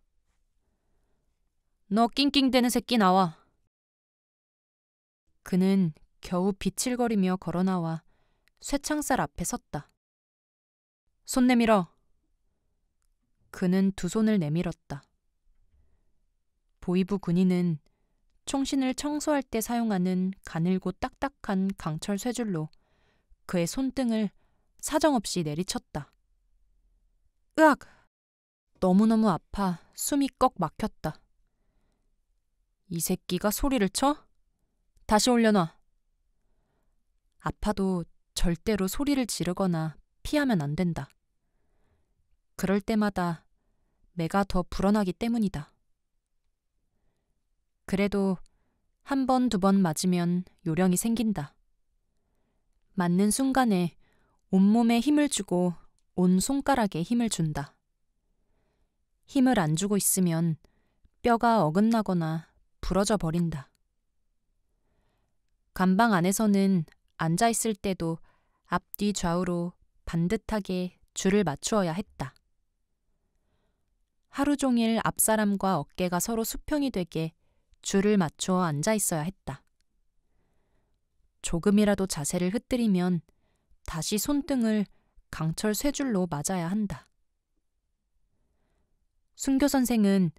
[SPEAKER 1] 너 낑낑대는 새끼 나와. 그는 겨우 비칠거리며 걸어나와 쇠창살 앞에 섰다. 손 내밀어. 그는 두 손을 내밀었다. 보위부 군인은 총신을 청소할 때 사용하는 가늘고 딱딱한 강철 쇠줄로 그의 손등을 사정없이 내리쳤다. 으악! 너무너무 아파 숨이 꺽 막혔다. 이 새끼가 소리를 쳐? 다시 올려놔. 아파도 절대로 소리를 지르거나 피하면 안 된다. 그럴 때마다 매가 더 불어나기 때문이다. 그래도 한 번, 두 번 맞으면 요령이 생긴다. 맞는 순간에 온몸에 힘을 주고 온 손가락에 힘을 준다. 힘을 안 주고 있으면 뼈가 어긋나거나 부러져 버린다. 감방 안에서는 앉아있을 때도 앞뒤 좌우로 반듯하게 줄을 맞추어야 했다. 하루 종일 앞사람과 어깨가 서로 수평이 되게 줄을 맞추어 앉아있어야 했다. 조금이라도 자세를 흐트리면 다시 손등을 강철 쇠줄로 맞아야 한다. 순교 선생은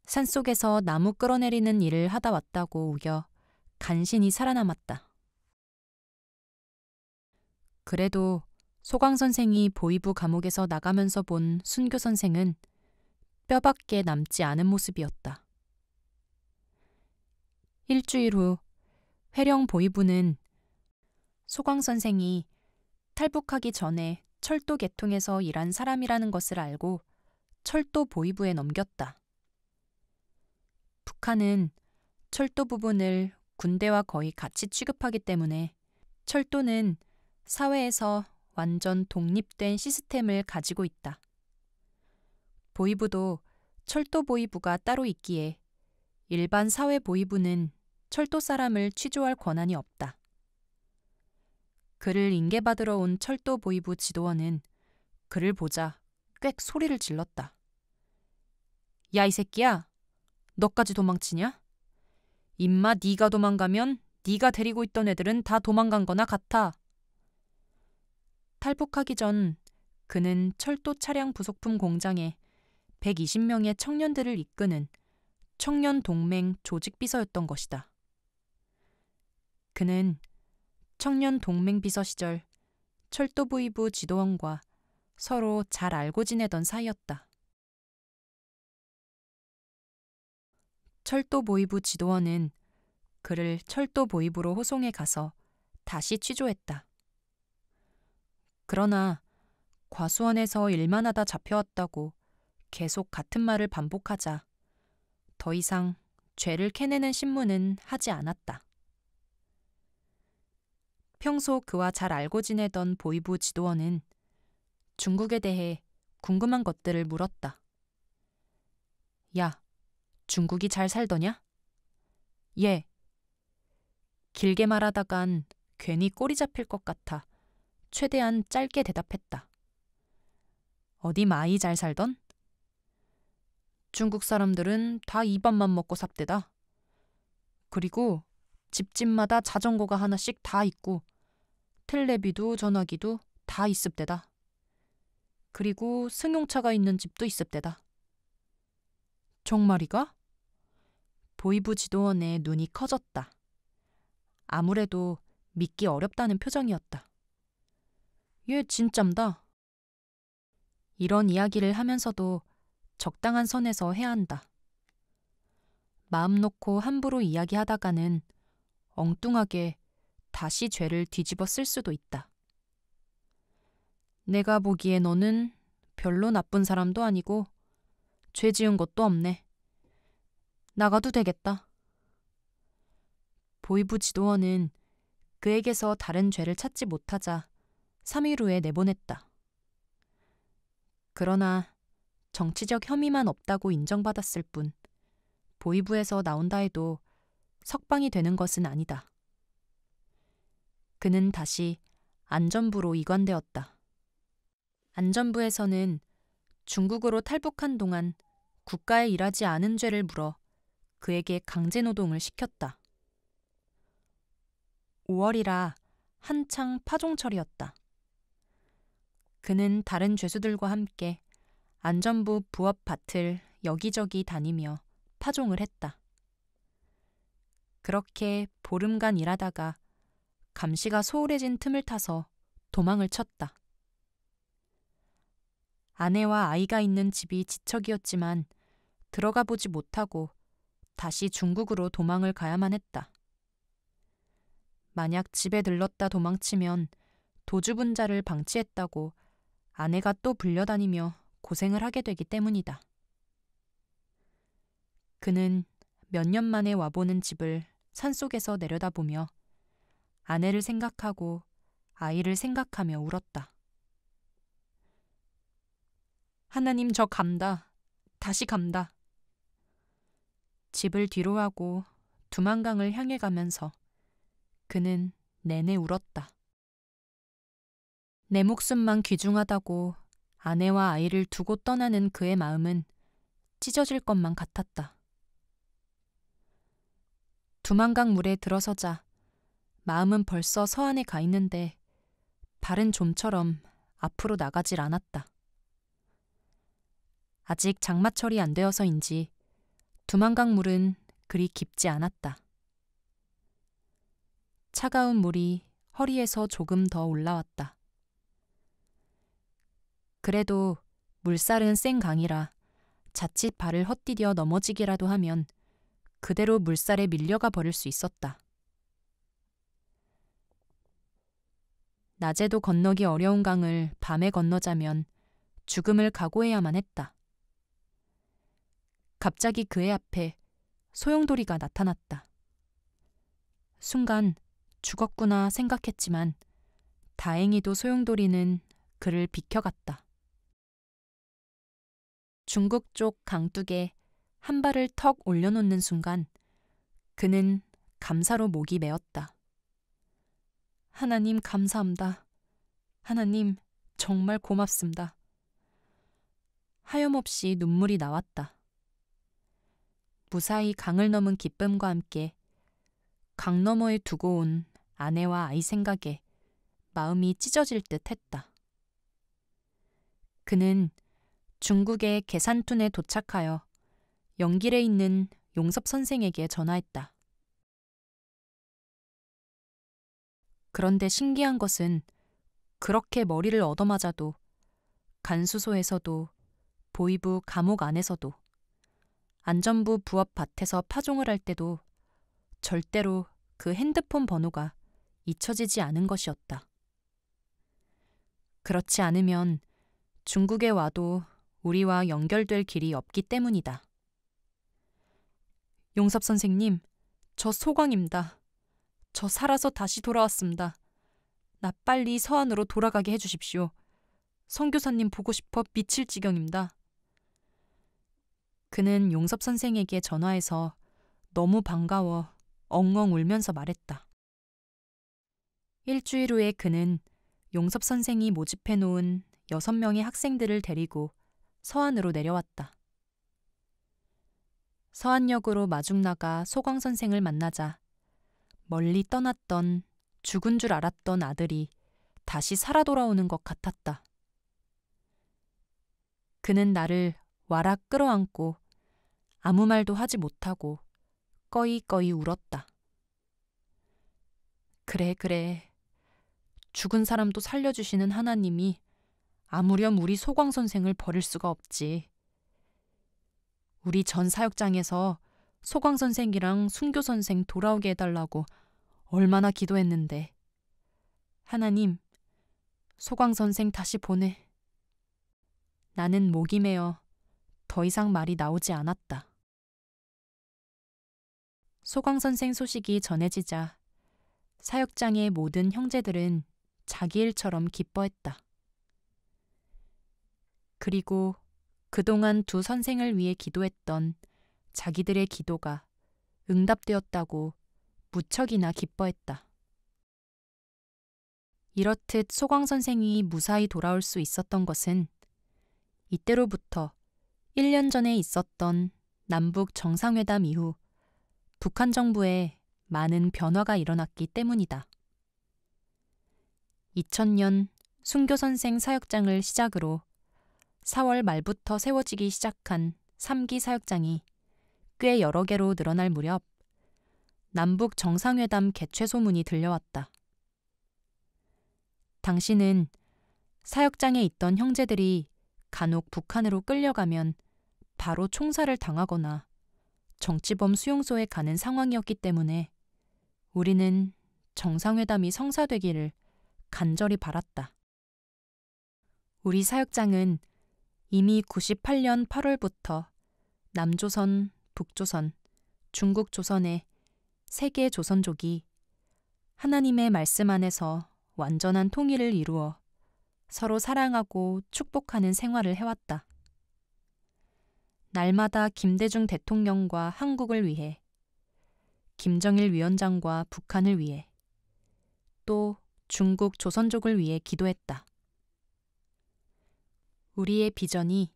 [SPEAKER 1] 산속에서 나무 끌어내리는 일을 하다 왔다고 우겨 간신히 살아남았다. 그래도 소광 선생이 보위부 감옥에서 나가면서 본 순교 선생은 뼈밖에 남지 않은 모습이었다. 일주일 후 회령 보위부는 소광 선생이 탈북하기 전에 철도 계통에서 일한 사람이라는 것을 알고 철도 보위부에 넘겼다. 북한은 철도 부분을 군대와 거의 같이 취급하기 때문에 철도는 사회에서 완전 독립된 시스템을 가지고 있다. 보위부도 철도 보위부가 따로 있기에 일반 사회 보위부는 철도 사람을 취조할 권한이 없다. 그를 인계받으러 온 철도 보위부 지도원은 그를 보자 꽥 소리를 질렀다. 야, 이 새끼야! 너까지 도망치냐? 임마 네가 도망가면 네가 데리고 있던 애들은 다 도망간 거나 같아. 탈북하기 전 그는 철도 차량 부속품 공장에 120명의 청년들을 이끄는 청년동맹 조직비서였던 것이다. 그는 청년동맹비서 시절 철도보위부 지도원과 서로 잘 알고 지내던 사이였다. 철도보위부 지도원은 그를 철도 보이부로 호송해 가서 다시 취조했다. 그러나 과수원에서 일만 하다 잡혀왔다고 계속 같은 말을 반복하자 더 이상 죄를 캐내는 신문은 하지 않았다. 평소 그와 잘 알고 지내던 보이부 지도원은 중국에 대해 궁금한 것들을 물었다. 야, 중국이 잘 살더냐? 예. 길게 말하다간 괜히 꼬리 잡힐 것 같아 최대한 짧게 대답했다. 어디 마이 잘 살던? 중국 사람들은 다 이 밥만 먹고 삽대다. 그리고 집집마다 자전거가 하나씩 다 있고 텔레비도 전화기도 다 있습대다. 그리고 승용차가 있는 집도 있습대다. 정말이가? 보이부 지도원의 눈이 커졌다. 아무래도 믿기 어렵다는 표정이었다. 얘 진짬다. 이런 이야기를 하면서도 적당한 선에서 해야 한다. 마음 놓고 함부로 이야기하다가는 엉뚱하게 다시 죄를 뒤집어 쓸 수도 있다. 내가 보기에 너는 별로 나쁜 사람도 아니고 죄 지은 것도 없네. 나가도 되겠다. 보이부 지도원은 그에게서 다른 죄를 찾지 못하자 3일 후에 내보냈다. 그러나 정치적 혐의만 없다고 인정받았을 뿐 보이부에서 나온다 해도 석방이 되는 것은 아니다. 그는 다시 안전부로 이관되었다. 안전부에서는 중국으로 탈북한 동안 국가에 일하지 않은 죄를 물어 그에게 강제노동을 시켰다. 5월이라 한창 파종철이었다. 그는 다른 죄수들과 함께 안전부 부업 밭을 여기저기 다니며 파종을 했다. 그렇게 보름간 일하다가 감시가 소홀해진 틈을 타서 도망을 쳤다. 아내와 아이가 있는 집이 지척이었지만 들어가 보지 못하고 다시 중국으로 도망을 가야만 했다. 만약 집에 들렀다 도망치면 도주분자를 방치했다고 아내가 또 불려다니며 고생을 하게 되기 때문이다. 그는 몇 년 만에 와보는 집을 산속에서 내려다보며 아내를 생각하고 아이를 생각하며 울었다. 하나님, 저 간다. 다시 간다. 집을 뒤로하고 두만강을 향해 가면서 그는 내내 울었다. 내 목숨만 귀중하다고 아내와 아이를 두고 떠나는 그의 마음은 찢어질 것만 같았다. 두만강 물에 들어서자 마음은 벌써 서안에 가 있는데 발은 좀처럼 앞으로 나가질 않았다. 아직 장마철이 안 되어서인지 두만강 물은 그리 깊지 않았다. 차가운 물이 허리에서 조금 더 올라왔다. 그래도 물살은 센 강이라 자칫 발을 헛디뎌 넘어지기라도 하면 그대로 물살에 밀려가 버릴 수 있었다. 낮에도 건너기 어려운 강을 밤에 건너자면 죽음을 각오해야만 했다. 갑자기 그의 앞에 소용돌이가 나타났다. 순간 죽었구나 생각했지만 다행히도 소용돌이는 그를 비켜갔다. 중국 쪽 강둑에 한 발을 턱 올려놓는 순간 그는 감사로 목이 메었다. 하나님 감사합니다. 하나님 정말 고맙습니다. 하염없이 눈물이 나왔다. 무사히 강을 넘은 기쁨과 함께 강 너머에 두고 온 아내와 아이 생각에 마음이 찢어질 듯 했다. 그는 중국의 계산툰에 도착하여 영길에 있는 용섭 선생에게 전화했다. 그런데 신기한 것은 그렇게 머리를 얻어맞아도 간수소에서도 보이부 감옥 안에서도 안전부 부업 밭에서 파종을 할 때도 절대로 그 핸드폰 번호가 잊혀지지 않은 것이었다. 그렇지 않으면 중국에 와도 우리와 연결될 길이 없기 때문이다. 용섭 선생님, 저 소광입니다. 저 살아서 다시 돌아왔습니다. 나 빨리 서안으로 돌아가게 해주십시오. 선교사님 보고 싶어 미칠 지경입니다. 그는 용섭 선생에게 전화해서 너무 반가워 엉엉 울면서 말했다. 일주일 후에 그는 용섭 선생이 모집해 놓은 6명의 학생들을 데리고 서안으로 내려왔다. 서안역으로 마중 나가 소광 선생을 만나자 멀리 떠났던 죽은 줄 알았던 아들이 다시 살아 돌아오는 것 같았다. 그는 나를 와락 끌어안고 아무 말도 하지 못하고 꺼이꺼이 울었다. 그래. 죽은 사람도 살려주시는 하나님이 아무렴 우리 소광 선생을 버릴 수가 없지. 우리 전 사역장에서 소광 선생이랑 순교 선생 돌아오게 해달라고 얼마나 기도했는데. 하나님, 소광 선생 다시 보내. 나는 목이 메어 더 이상 말이 나오지 않았다. 소광 선생 소식이 전해지자 사역장의 모든 형제들은 자기 일처럼 기뻐했다. 그리고 그동안 두 선생을 위해 기도했던 자기들의 기도가 응답되었다고 무척이나 기뻐했다. 이렇듯 소광 선생이 무사히 돌아올 수 있었던 것은 이때로부터 1년 전에 있었던 남북 정상회담 이후 북한 정부에 많은 변화가 일어났기 때문이다. 2000년 순교 선생 사역장을 시작으로 4월 말부터 세워지기 시작한 3기 사역장이 꽤 여러 개로 늘어날 무렵 남북 정상회담 개최 소문이 들려왔다. 당시는 사역장에 있던 형제들이 간혹 북한으로 끌려가면 바로 총살을 당하거나 정치범 수용소에 가는 상황이었기 때문에 우리는 정상회담이 성사되기를 간절히 바랐다. 우리 사역장은 이미 98년 8월부터 남조선, 북조선, 중국조선의 3개 조선족이 하나님의 말씀 안에서 완전한 통일을 이루어 서로 사랑하고 축복하는 생활을 해왔다. 날마다 김대중 대통령과 한국을 위해, 김정일 위원장과 북한을 위해, 또 중국 조선족을 위해 기도했다. 우리의 비전이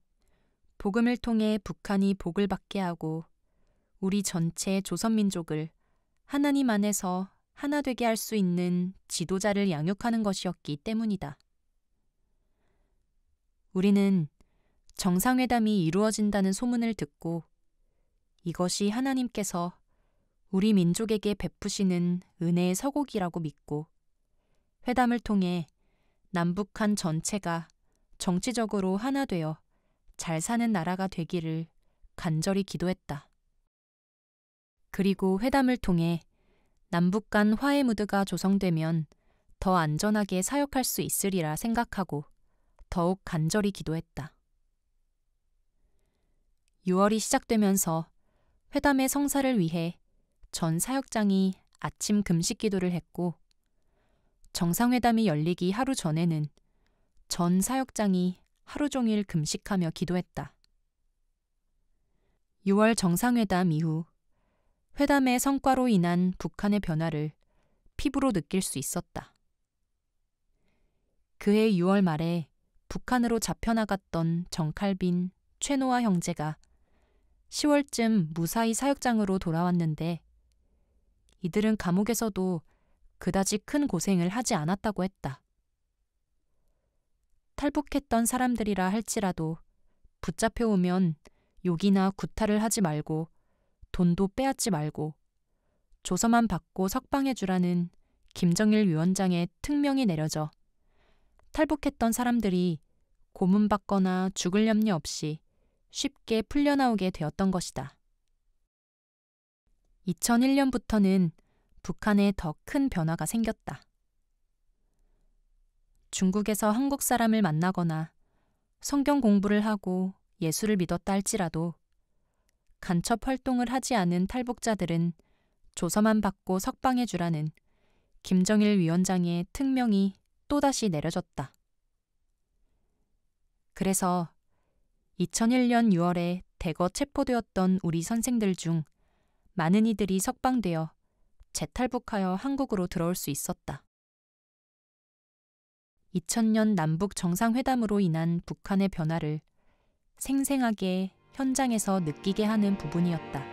[SPEAKER 1] 복음을 통해 북한이 복을 받게 하고 우리 전체 조선민족을 하나님 안에서 하나 되게 할 수 있는 지도자를 양육하는 것이었기 때문이다. 우리는 정상회담이 이루어진다는 소문을 듣고 이것이 하나님께서 우리 민족에게 베푸시는 은혜의 서곡이라고 믿고 회담을 통해 남북한 전체가 정치적으로 하나 되어 잘 사는 나라가 되기를 간절히 기도했다. 그리고 회담을 통해 남북 간 화해 무드가 조성되면 더 안전하게 사역할 수 있으리라 생각하고 더욱 간절히 기도했다. 6월이 시작되면서 회담의 성사를 위해 전 사역장이 아침 금식 기도를 했고 정상회담이 열리기 하루 전에는 전 사역장이 하루 종일 금식하며 기도했다. 6월 정상회담 이후 회담의 성과로 인한 북한의 변화를 피부로 느낄 수 있었다. 그해 6월 말에 북한으로 잡혀나갔던 정칼빈, 최노아 형제가 10월쯤 무사히 사역장으로 돌아왔는데 이들은 감옥에서도 그다지 큰 고생을 하지 않았다고 했다. 탈북했던 사람들이라 할지라도 붙잡혀 오면 욕이나 구타를 하지 말고 돈도 빼앗지 말고 조서만 받고 석방해주라는 김정일 위원장의 특명이 내려져 탈북했던 사람들이 고문받거나 죽을 염려 없이 쉽게 풀려나오게 되었던 것이다. 2001년부터는 북한에 더 큰 변화가 생겼다. 중국에서 한국 사람을 만나거나 성경 공부를 하고 예수를 믿었다 할지라도 간첩 활동을 하지 않은 탈북자들은 조서만 받고 석방해 주라는 김정일 위원장의 특명이 또다시 내려졌다. 그래서 2001년 6월에 대거 체포되었던 우리 선생들 중 많은 이들이 석방되어 재탈북하여 한국으로 들어올 수 있었다. 2000년 남북 정상회담으로 인한 북한의 변화를 생생하게 현장에서 느끼게 하는 부분이었다.